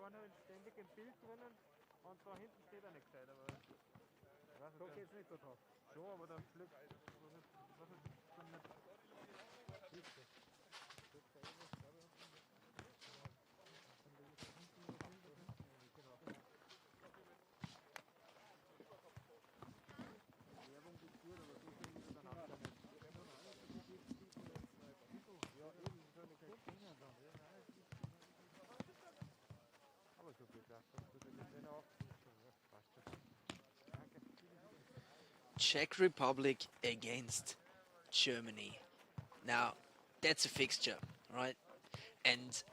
vorne halt ständig im Bild drinnen und da hinten steht er nicht gescheit, aber so geht's nicht so drauf. Schon, aber dann pflückt dann nicht richtig. Werbung ist gut, aber so viel ist dann auch nicht. Ja, eben, das soll ich gleich singen dann. Aber so viel Kraft hast du den Trainer auch. Passt schon. Danke. Czech Republic against Germany. Now, that's a fixture, right? And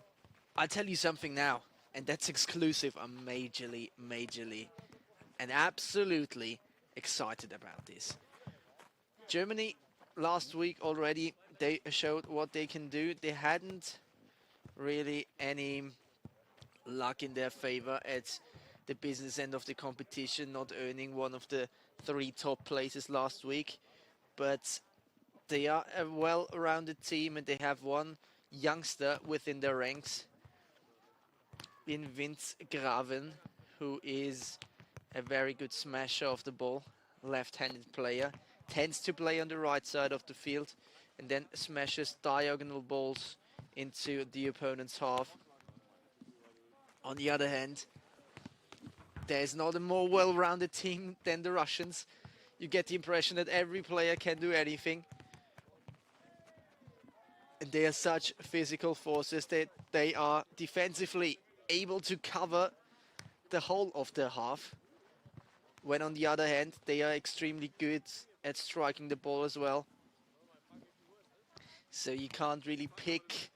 I'll tell you something now, and that's exclusive. I'm majorly, and absolutely excited about this. Germany, last week already, they showed what they can do. They hadn't really any luck in their favor at the business end of the competition, not earning one of the 3 top places last week. But they are a well-rounded team, and they have one youngster within their ranks in Vince Graven, who is a very good smasher of the ball, left-handed player, tends to play on the right side of the field and then smashes diagonal balls into the opponent's half. On the other hand, there's not a more well-rounded team than the Russians. You get the impression that every player can do anything. And they are such physical forces that they are defensively able to cover the whole of their half. When on the other hand, they are extremely good at striking the ball as well. So you can't really pick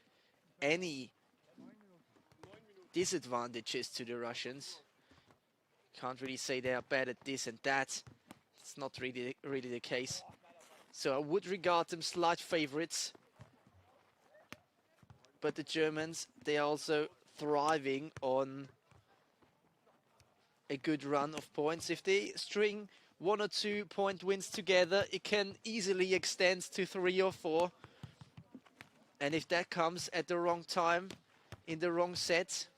any disadvantages to the Russians. Can't really say they are bad at this and that. It's not really the case. So I would regard them slight favorites. But the Germans, they are also thriving on a good run of points. If they string 1 or 2 point wins together, it can easily extend to 3 or 4. And if that comes at the wrong time, in the wrong set,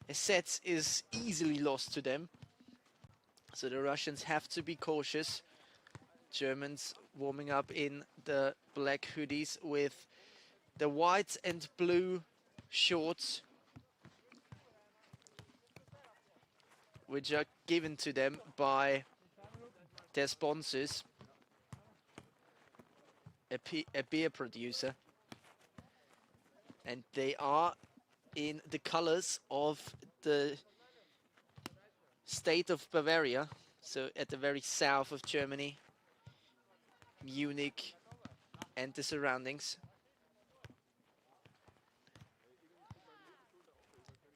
a set is easily lost to them. So the Russians have to be cautious. Germans warming up in the black hoodies with the white and blue shorts, which are given to them by their sponsors, a beer producer. And they are in the colors of the state of Bavaria, so at the very south of Germany, Munich and the surroundings.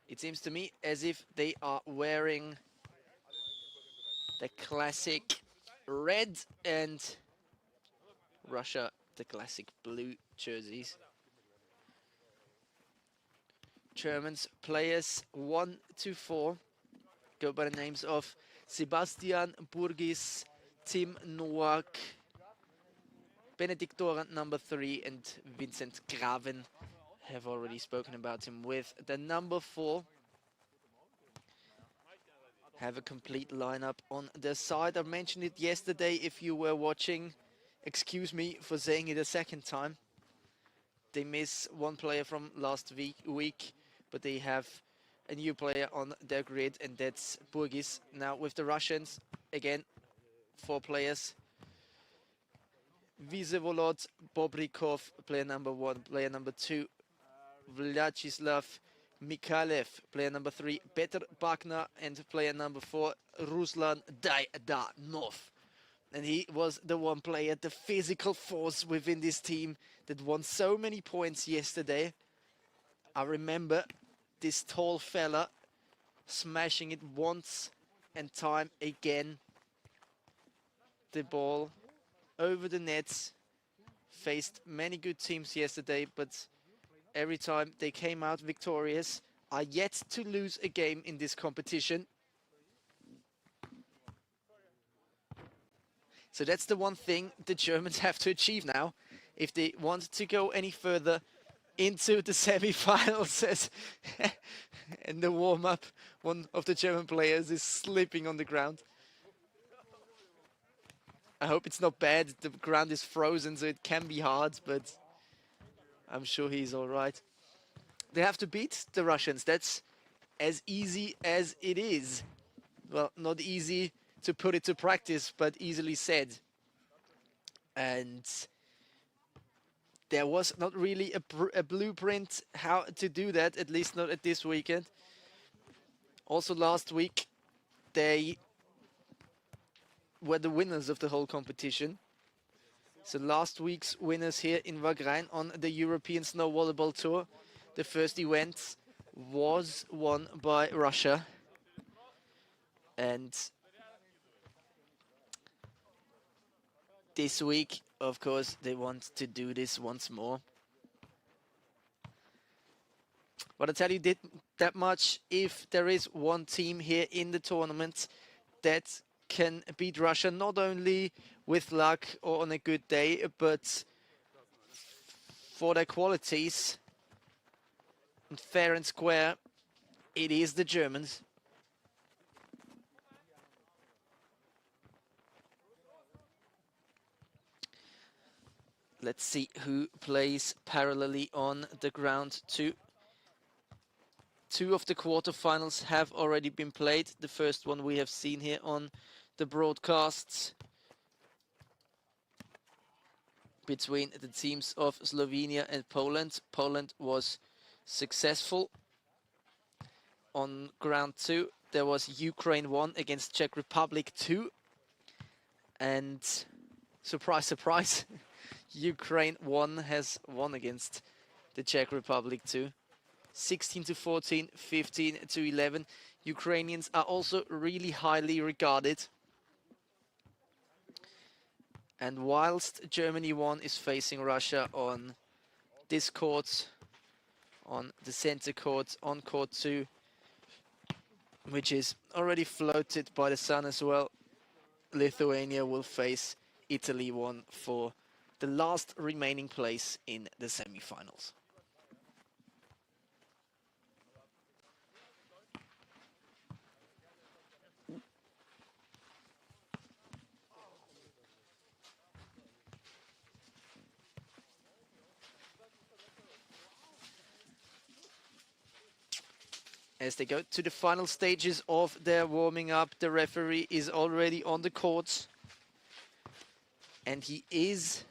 It seems to me as if they are wearing the classic red and Russia the classic blue jerseys. Germans players 1 to 4 go by the names of Sebastian Burgis, Tim Nowak, Benedikt Dorant number 3 and Vincent Graven. Have already spoken about him with the number 4. Have a complete lineup on the side. I mentioned it yesterday if you were watching. Excuse me for saying it a second time. They miss one player from last week, but they have a new player on their grid, and that's Burgis. Now with the Russians, again, 4 players. Visevolod, Bobrikov, player number 1, player number 2. Vyacheslav Mikhailev, player number 3, Petr Bakna, and player number 4, Ruslan Daidanov. And he was the one player, the physical force within this team that won so many points yesterday. I remember this tall fella smashing it once and time again. The ball over the nets. Faced many good teams yesterday, but every time they came out victorious, are yet to lose a game in this competition. So that's the one thing the Germans have to achieve now. If they want to go any further into the semi-finals as in the warm-up, one of the German players is slipping on the ground. I hope it's not bad. The ground is frozen, so it can be hard, but I'm sure he's all right. They have to beat the Russians. That's as easy as it is. Well, not easy to put it to practice, but easily said. And there was not really a blueprint how to do that, at least not at this weekend. Also last week, they were the winners of the whole competition. So last week's winners here in Wagrain on the European Snow Volleyball Tour. The first event was won by Russia. And this week, of course, they want to do this once more. But I tell you that much, if there is one team here in the tournament that can beat Russia, not only with luck or on a good day, but for their qualities, and fair and square, it is the Germans. Let's see who plays parallelly on the ground too. Two of the quarterfinals have already been played. The first one we have seen here on the broadcasts between the teams of Slovenia and Poland. Poland was successful. On ground 2, there was Ukraine 1 against Czech Republic 2. And surprise, surprise, Ukraine 1 has won against the Czech Republic 2. 16-14, 15-11. Ukrainians are also really highly regarded. And whilst Germany 1 is facing Russia on this court, on the center court, on court 2, which is already floated by the sun as well, Lithuania will face Italy 1 for the last remaining place in the semi-finals. As they go to the final stages of their warming up, the referee is already on the court. And he is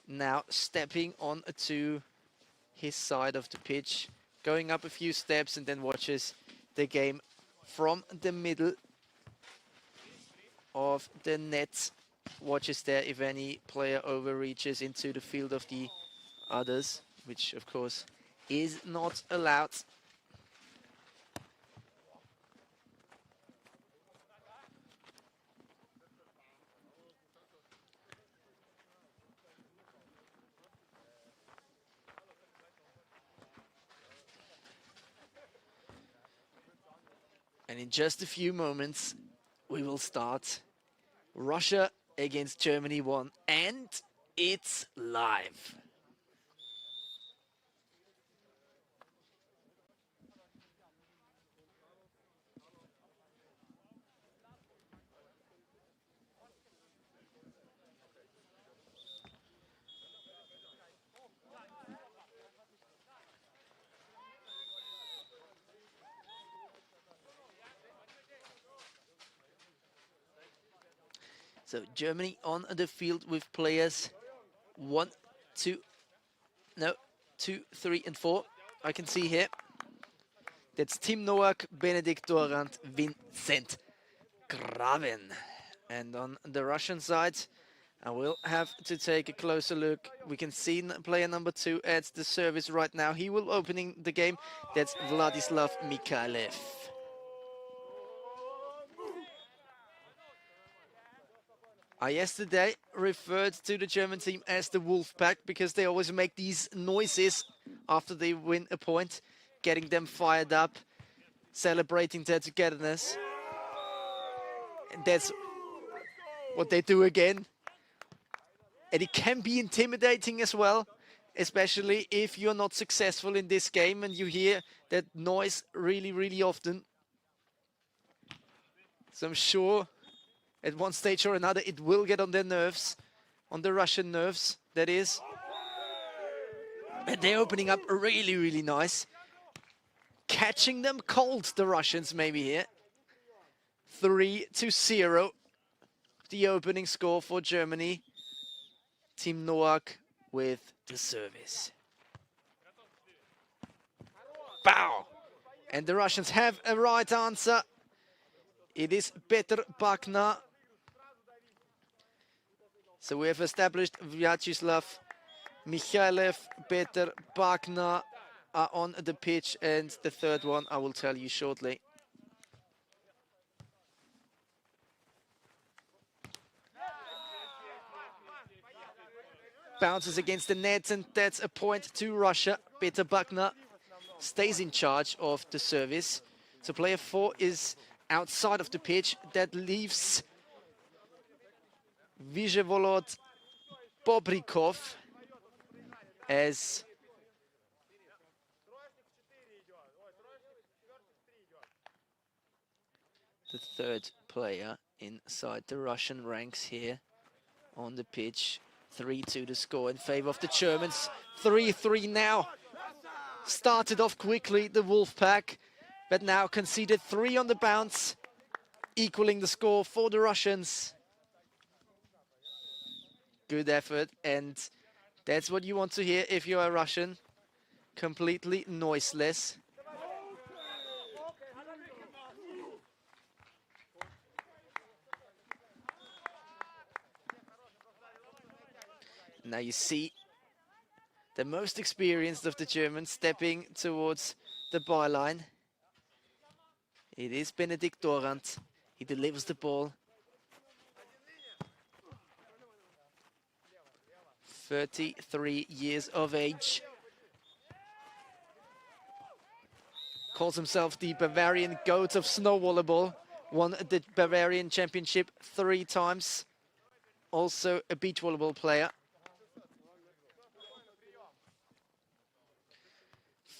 now stepping on to his side of the pitch, going up a few steps and then watches the game from the middle of the net. Watches there if any player overreaches into the field of the others, which of course is not allowed. And in just a few moments, we will start Russia against Germany 1, and it's live. So Germany on the field with players 1, 2, 3, and 4. I can see here. That's Tim Nowak, Benedikt Dorant, Vincent Graven. And on the Russian side, I will have to take a closer look. We can see player number 2 at the service right now. He will opening the game. That's Vladislav Mikhailov. I yesterday referred to the German team as the Wolf Pack because they always make these noises after they win a point, getting them fired up, celebrating their togetherness. And that's what they do again. And it can be intimidating as well. especially if you're not successful in this game and you hear that noise really, really often. So I'm sure at one stage or another it will get on their nerves, on the Russian nerves, that is. And they're opening up really, really nice. Catching them cold, the Russians maybe here. 3-0, the opening score for Germany. Team Noak with the service. Bow! And the Russians have a right answer. It is Petr Bakna. So we have established Vyacheslav Mikhailev, Petr Bakna are on the pitch, and the third one I will tell you shortly. Bounces against the net, and that's a point to Russia. Petr Bakna stays in charge of the service. So player 4 is outside of the pitch. That leaves Vizhevolod Bobrikov as the third player inside the Russian ranks here on the pitch. 3-2 to score in favor of the Germans. 3-3 now. Started off quickly, the Wolfpack, but now conceded 3 on the bounce, equaling the score for the Russians. Good effort, and that's what you want to hear if you're a Russian. Completely noiseless. Now you see the most experienced of the Germans stepping towards the byline. It is Benedikt Dorant. He delivers the ball. 33 years of age. Calls himself the Bavarian GOAT of snow volleyball. Won the Bavarian Championship 3 times. Also a beach volleyball player.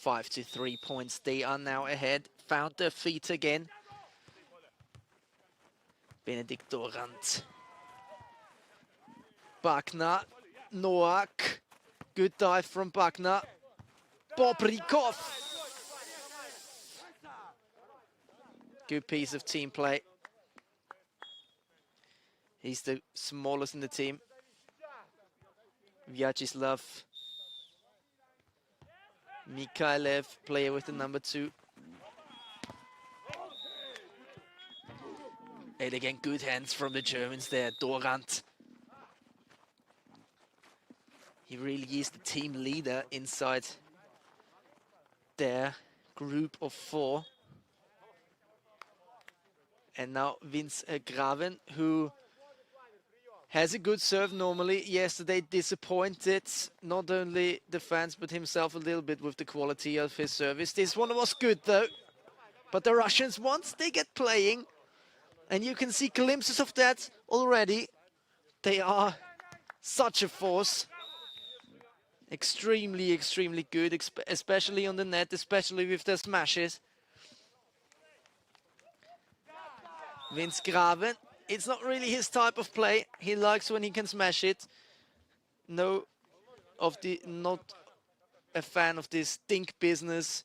5-3 points. They are now ahead. Found their feet again. Benedikt Dorant. Bakna. Noak. Good dive from Bakna. Bobrikov. Good piece of team play. He's the smallest in the team. Vyacheslav Mikhailev, player with the number 2. And again, good hands from the Germans there. Dorant. He really is the team leader inside their group of 4. And now Vince Graven, who has a good serve normally. Yesterday disappointed not only the fans but himself a little bit with the quality of his service. This one was good though. But the Russians, once they get playing, and you can see glimpses of that already, they are such a force. Extremely, extremely good, especially on the net, especially with their smashes. Vince Graven. It's not really his type of play. He likes when he can smash it. Not a fan of this dink business.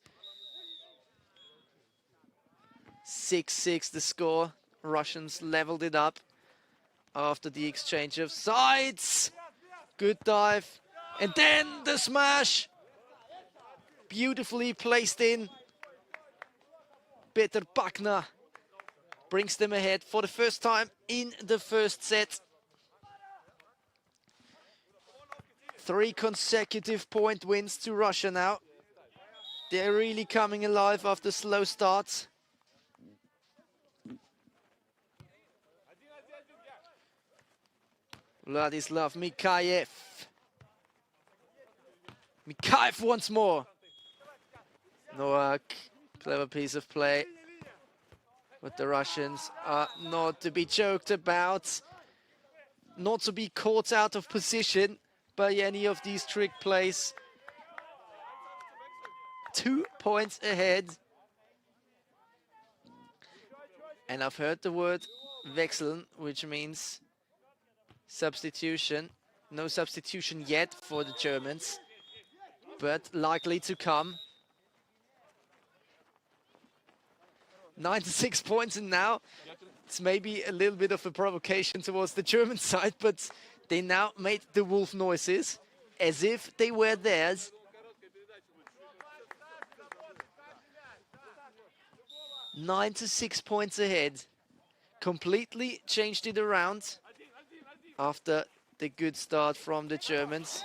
6-6 the score. Russians leveled it up after the exchange of sides. Good dive. And then the smash. Beautifully placed in. Petr Bakna brings them ahead for the first time in the first set. 3 consecutive point wins to Russia now. They're really coming alive after slow starts. Vladislav Mikhaev. Mikhaev once more. Noak, clever piece of play. But the Russians are not to be joked about. Not to be caught out of position. by any of these trick plays. 2 points ahead. And I've heard the word wechseln, which means substitution. No substitution yet for the Germans, but likely to come. 96 points, and now it's maybe a little bit of a provocation towards the German side, but they now made the wolf noises as if they were theirs. Nine to 6 points ahead. Completely changed it around after the good start from the Germans.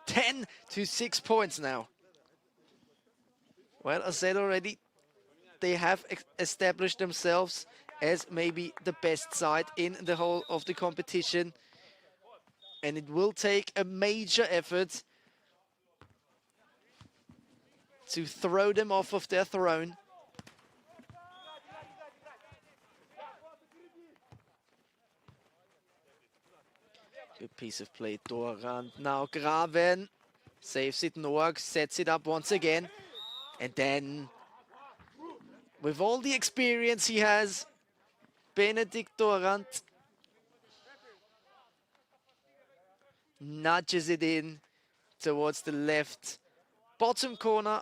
10 to 6 points now. Well, I said already, they have established themselves as maybe the best side in the whole of the competition. And it will take a major effort to throw them off of their throne. Good piece of play, Dorand. Now Graven saves it, Noak sets it up once again. And then, with all the experience he has, Benedikt Dorand nudges it in towards the left bottom corner.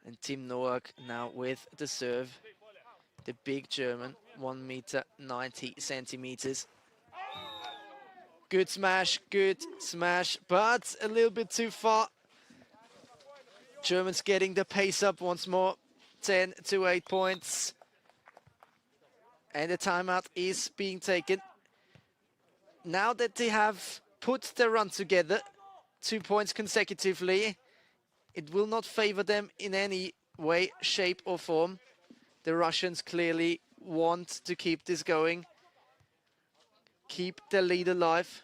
And Tim Noak now with the serve. The big German, 1 meter 90 centimeters. Good smash, but a little bit too far. Germans getting the pace up once more. 10 to 8 points. And the timeout is being taken. Now that they have put their run together, 2 points consecutively, it will not favor them in any way, shape or form. The Russians clearly want to keep this going. Keep the lead alive.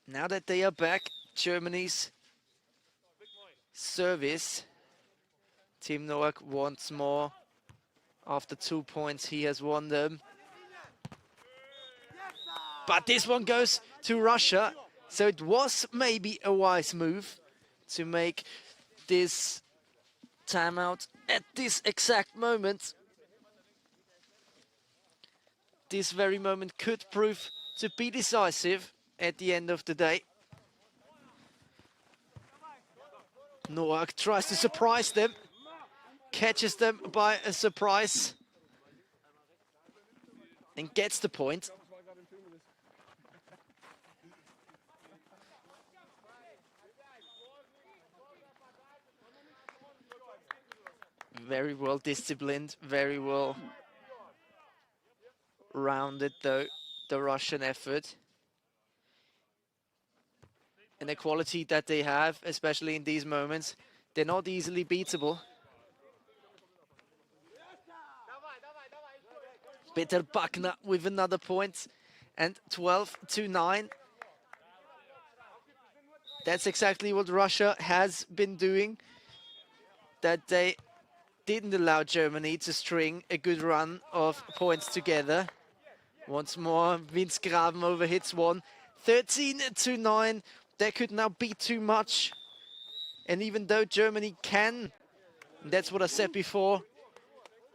Now that they are back, Germany's service. Tim Noak wants more. After 2 points, he has won them. But this one goes to Russia. So it was maybe a wise move to make this timeout at this exact moment. This very moment could prove to be decisive at the end of the day. Noak tries to surprise them, catches them by a surprise, and gets the point. Very well disciplined, very well rounded though, the Russian effort. And the quality that they have, especially in these moments, they're not easily beatable. Peter Bakna with another point, and 12 to 9. That's exactly what Russia has been doing, that they didn't allow Germany to string a good run of points together. Once more, Vince Graven overhits one. 13 to 9. That could now be too much. And even though Germany can, that's what I said before,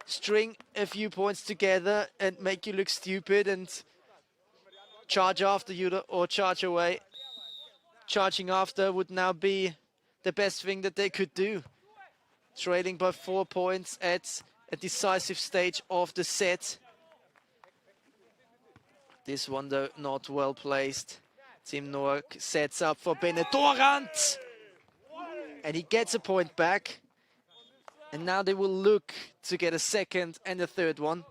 string a few points together and make you look stupid and charge after you or charge away. Charging after would now be the best thing that they could do. Trailing by 4 points at a decisive stage of the set. This one though not well placed. Tim Noak sets up for Benedikt Dorand. And he gets a point back. And now they will look to get a second and a third one.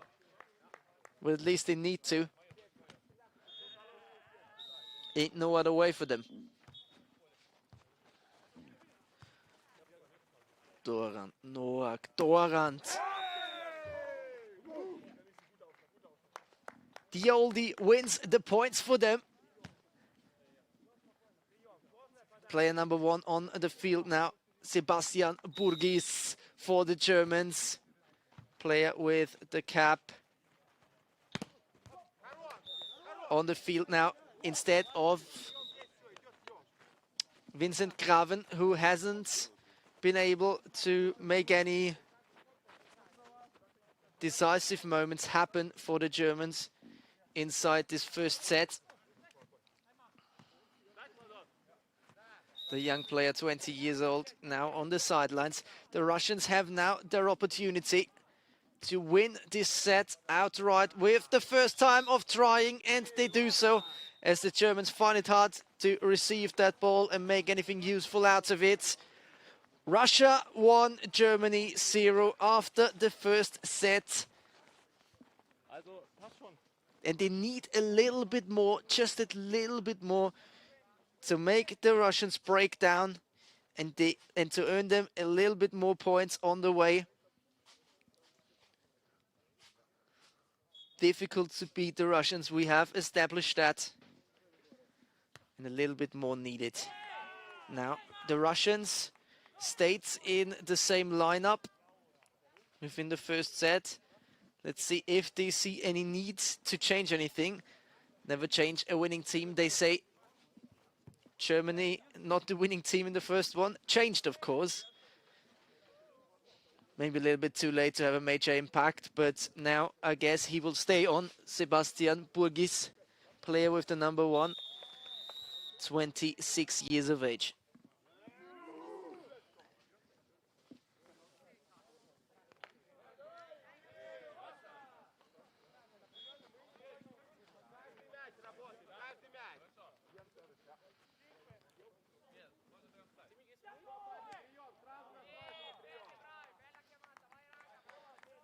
Well, at least they need to. Ain't no other way for them. Dorant, Noak, Dorant. The oldie wins the points for them. Player number 1 on the field now, Sebastian Burgis for the Germans. Player with the cap on the field now instead of Vincent Graven, who hasn't been able to make any decisive moments happen for the Germans inside this first set. The young player, 20 years old, now on the sidelines. The Russians have now their opportunity to win this set outright with the first time of trying, and they do so as the Germans find it hard to receive that ball and make anything useful out of it. Russia 1, Germany 0 after the first set. And they need a little bit more, just a little bit more, to make the Russians break down and to earn them a little bit more points on the way. Difficult to beat the Russians, we have established that. And a little bit more needed. Now, the Russians stayed in the same lineup within the first set. Let's see if they see any need to change anything. Never change a winning team, they say. Germany, not the winning team in the first one. Changed, of course. Maybe a little bit too late to have a major impact, but now I guess he will stay on. Sebastian Burgis, player with the number 1, 26 years of age.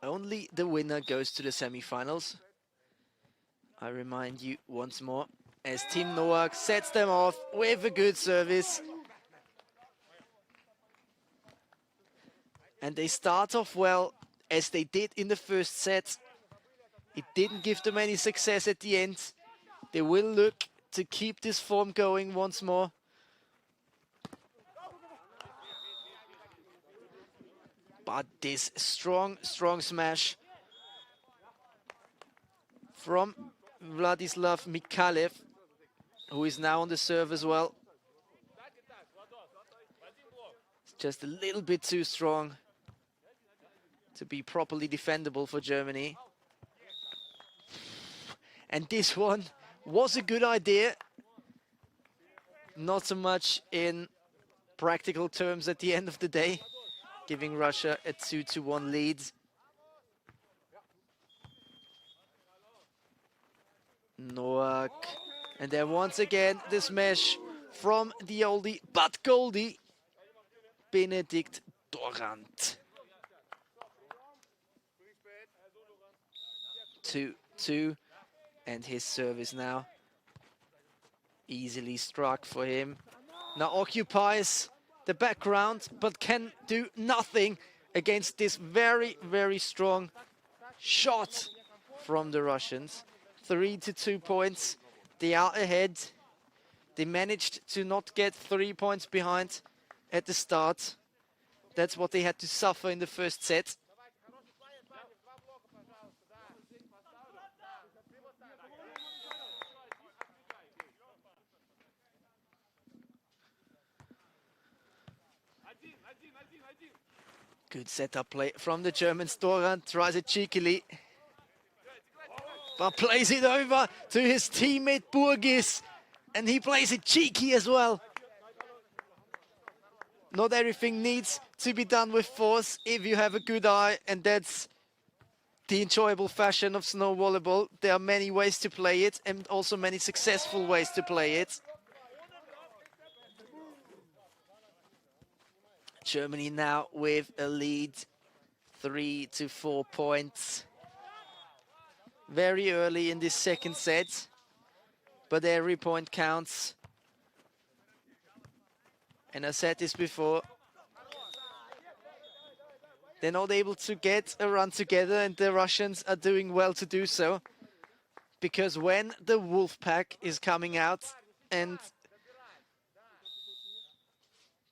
Only the winner goes to the semi-finals. I remind you once more, as Team Noak sets them off with a good service. And they start off well, as they did in the first set. It didn't give them any success at the end. They will look to keep this form going once more. But this strong smash from Vladislav Mikhailev, who is now on the serve as well. It's just a little bit too strong to be properly defendable for Germany. And this one was a good idea. Not so much in practical terms at the end of the day, giving Russia a 2-1 lead. Noak. And then once again, the smash from the oldie, but Goldie, Benedikt Dorant. 2-2. And his service now easily struck for him. Now occupies the background, but can do nothing against this very strong shot from the Russians. 3-2 points. They are ahead. They managed to not get 3 points behind at the start. That's what they had to suffer in the first set. Good setup play from the Germans. Dorant tries it cheekily, but plays it over to his teammate Burgis, and he plays it cheeky as well. Not everything needs to be done with force if you have a good eye, and that's the enjoyable fashion of snow volleyball. There are many ways to play it, and also many successful ways to play it. Germany now with a lead, 3-4 points. Very early in this second set, but every point counts. And I said this before, They're not able to get a run together, and the Russians are doing well to do so. Because when the wolf pack is coming out and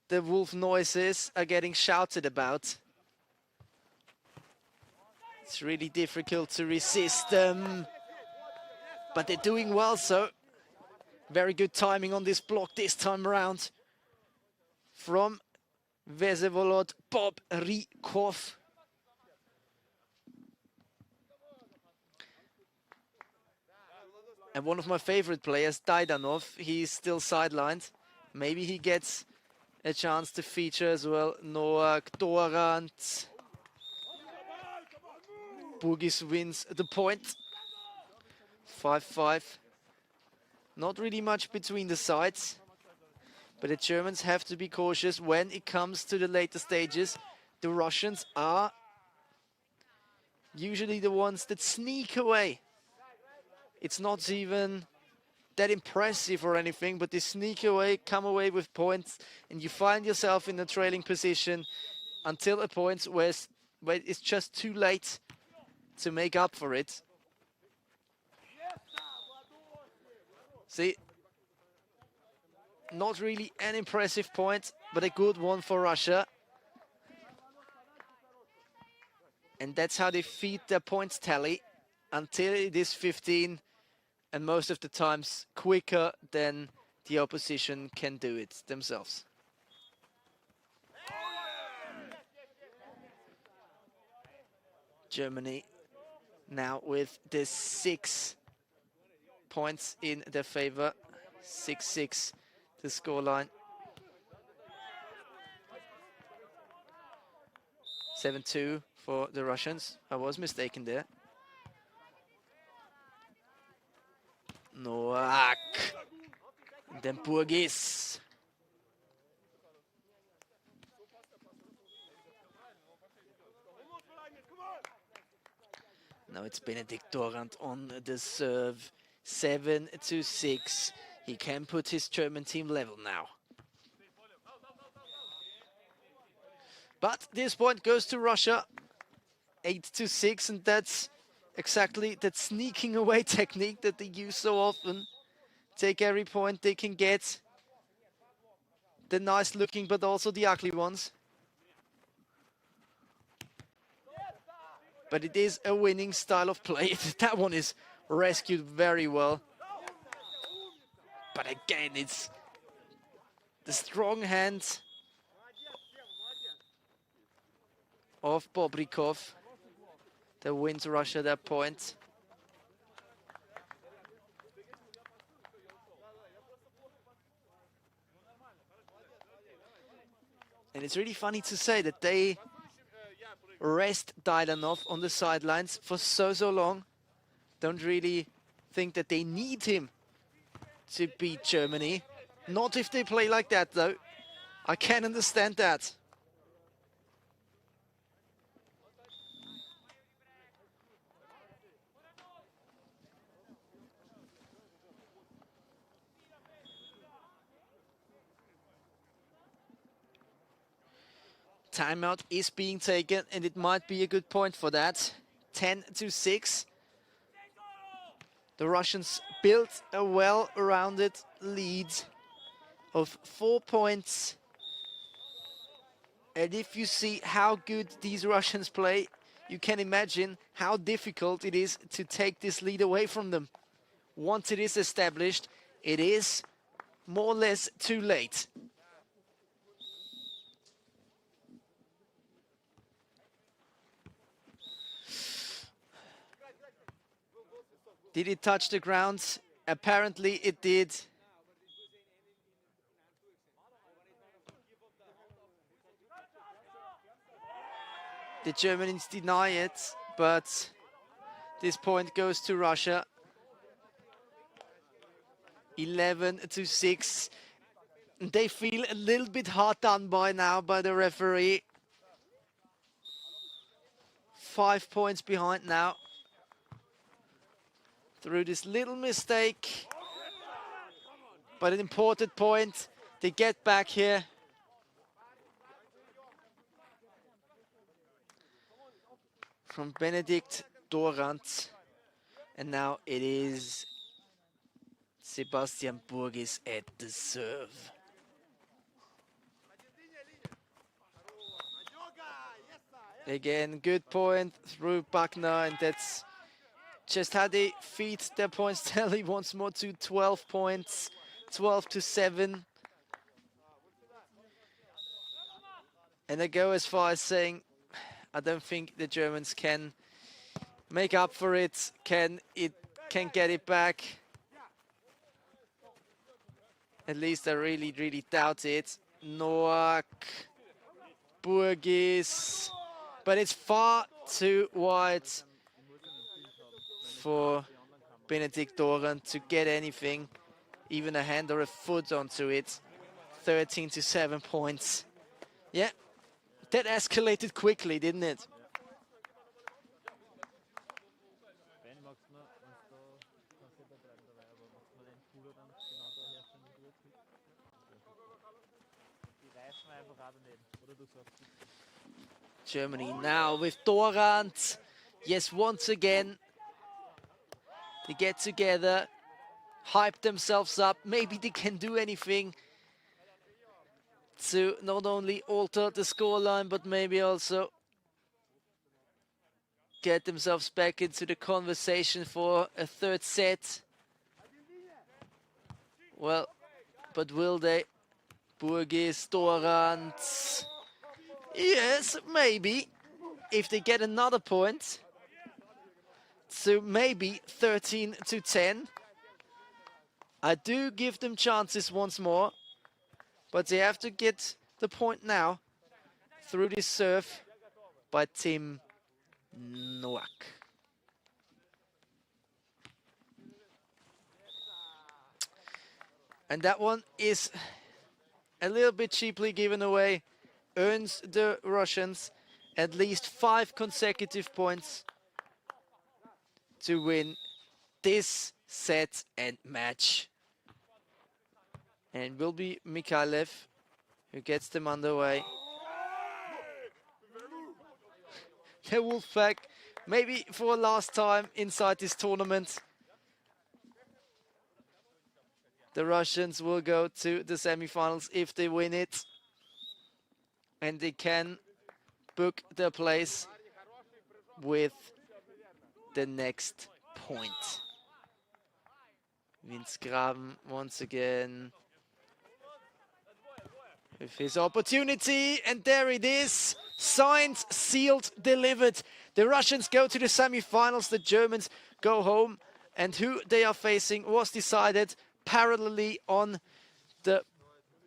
the wolf noises are getting shouted about, it's really difficult to resist them. But they're doing well, so very good timing on this block this time around from Vesevolod Bobrikov. And one of my favorite players, Daidanov, he's still sidelined. Maybe he gets a chance to feature as well. Noak Dorant. Burgis wins the point. 5-5. Not really much between the sides. But the Germans have to be cautious when it comes to the later stages. The Russians are usually the ones that sneak away. It's not even that impressive or anything, but they sneak away, come away with points, and you find yourself in a trailing position until a point where it's just too late to make up for it. See, not really an impressive point, but a good one for Russia. And that's how they feed their points tally until it is 15, and most of the times quicker than the opposition can do it themselves. Germany now with the 6 points in their favor. 6-6 the scoreline. 7-2 for the Russians. I was mistaken there. Noak. Then Burgis. Now it's Benedikt Dorant on the serve. 7-6. He can put his German team level now. But this point goes to Russia. 8-6, and that's exactly that sneaking away technique that they use so often. Take every point they can get. The nice looking, but also the ugly ones. But it is a winning style of play. That one is rescued very well. But again, it's the strong hand of Bobrikov that wins Russia that point. And it's really funny to say that they rest Daidanov on the sidelines for so long. Don't really think that they need him to beat Germany. Not if they play like that, though. I can understand that. Timeout is being taken, and it might be a good point for that. 10-6. The Russians built a well-rounded lead of 4 points. And if you see how good these Russians play, you can imagine how difficult it is to take this lead away from them. Once it is established, it is more or less too late. Did it touch the ground? Apparently it did. The Germans deny it, but this point goes to Russia. 11-6. They feel a little bit hard done by now by the referee. 5 points behind now. Through this little mistake. But an important point. They get back here. from Benedikt Dorant. And now it is Sebastian Burgis at the serve. Again, good point through Buckner, and that's just how they feed their points tally once more to 12 points, 12-7. And I go as far as saying, I don't think the Germans can make up for it, can get it back. At least I really, really doubt it. Noack, Burgis, but it's far too wide for Benedikt Dorant to get anything, even a hand or a foot onto it. 13-7 points. Yeah, that escalated quickly, didn't it? Ben, magst du noch, wenn du da kannst du bleiben dabei, aber magst du den Puder dann genau da herstellen, wo du jetzt bist? Die reißen wir einfach auch daneben, oder du sagst es? Germany now with Dorant. Yes, once again, they get together, hype themselves up. Maybe they can do anything to not only alter the scoreline, but maybe also get themselves back into the conversation for a third set. Well, but will they? Burgis, Dorant. Yes, maybe. If they get another point. So maybe 13-10. I do give them chances once more. But they have to get the point now through this serve by Tim Noack. And that one is a little bit cheaply given away. Earns the Russians at least 5 consecutive points to win this set and match. And will be Mikhailov who gets them underway. The Wolfpack, maybe for a last time inside this tournament. The Russians will go to the semifinals if they win it. And they can book their place with the next point. Vince Graben once again with his opportunity, and there it is. Signed, sealed, delivered. The Russians go to the semi-finals, the Germans go home, and who they are facing was decided parallelly on the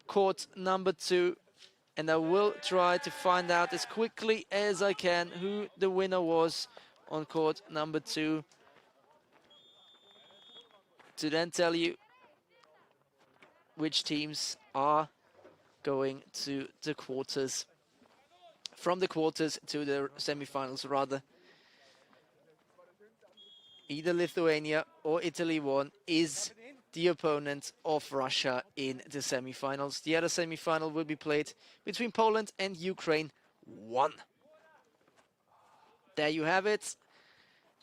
court number 2. And I will try to find out as quickly as I can who the winner was on court number 2, to then tell you which teams are going to the quarters, from the quarters to the semi-finals rather. Either Lithuania or Italy 1 is the opponent of Russia in the semi-finals. The other semi-final will be played between Poland and Ukraine 1. There you have it.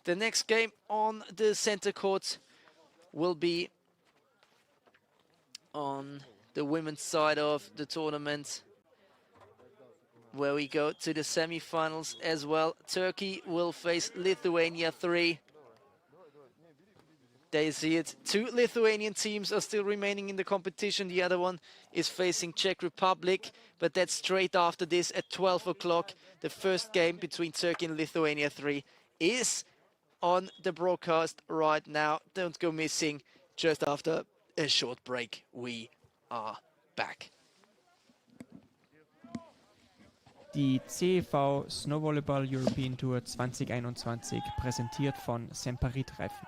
The next game on the center court will be on the women's side of the tournament, where we go to the semi-finals as well. Turkey will face Lithuania 3. There you see it. 2 Lithuanian teams are still remaining in the competition. The other one is facing Czech Republic, but that's straight after this at 12 o'clock. The first game between Turkey and Lithuania 3 is on the broadcast right now. Don't go missing. Just after a short break, we are back. Die CEV Snowvolleyball European Tour 2021 präsentiert von Semperit Reifen.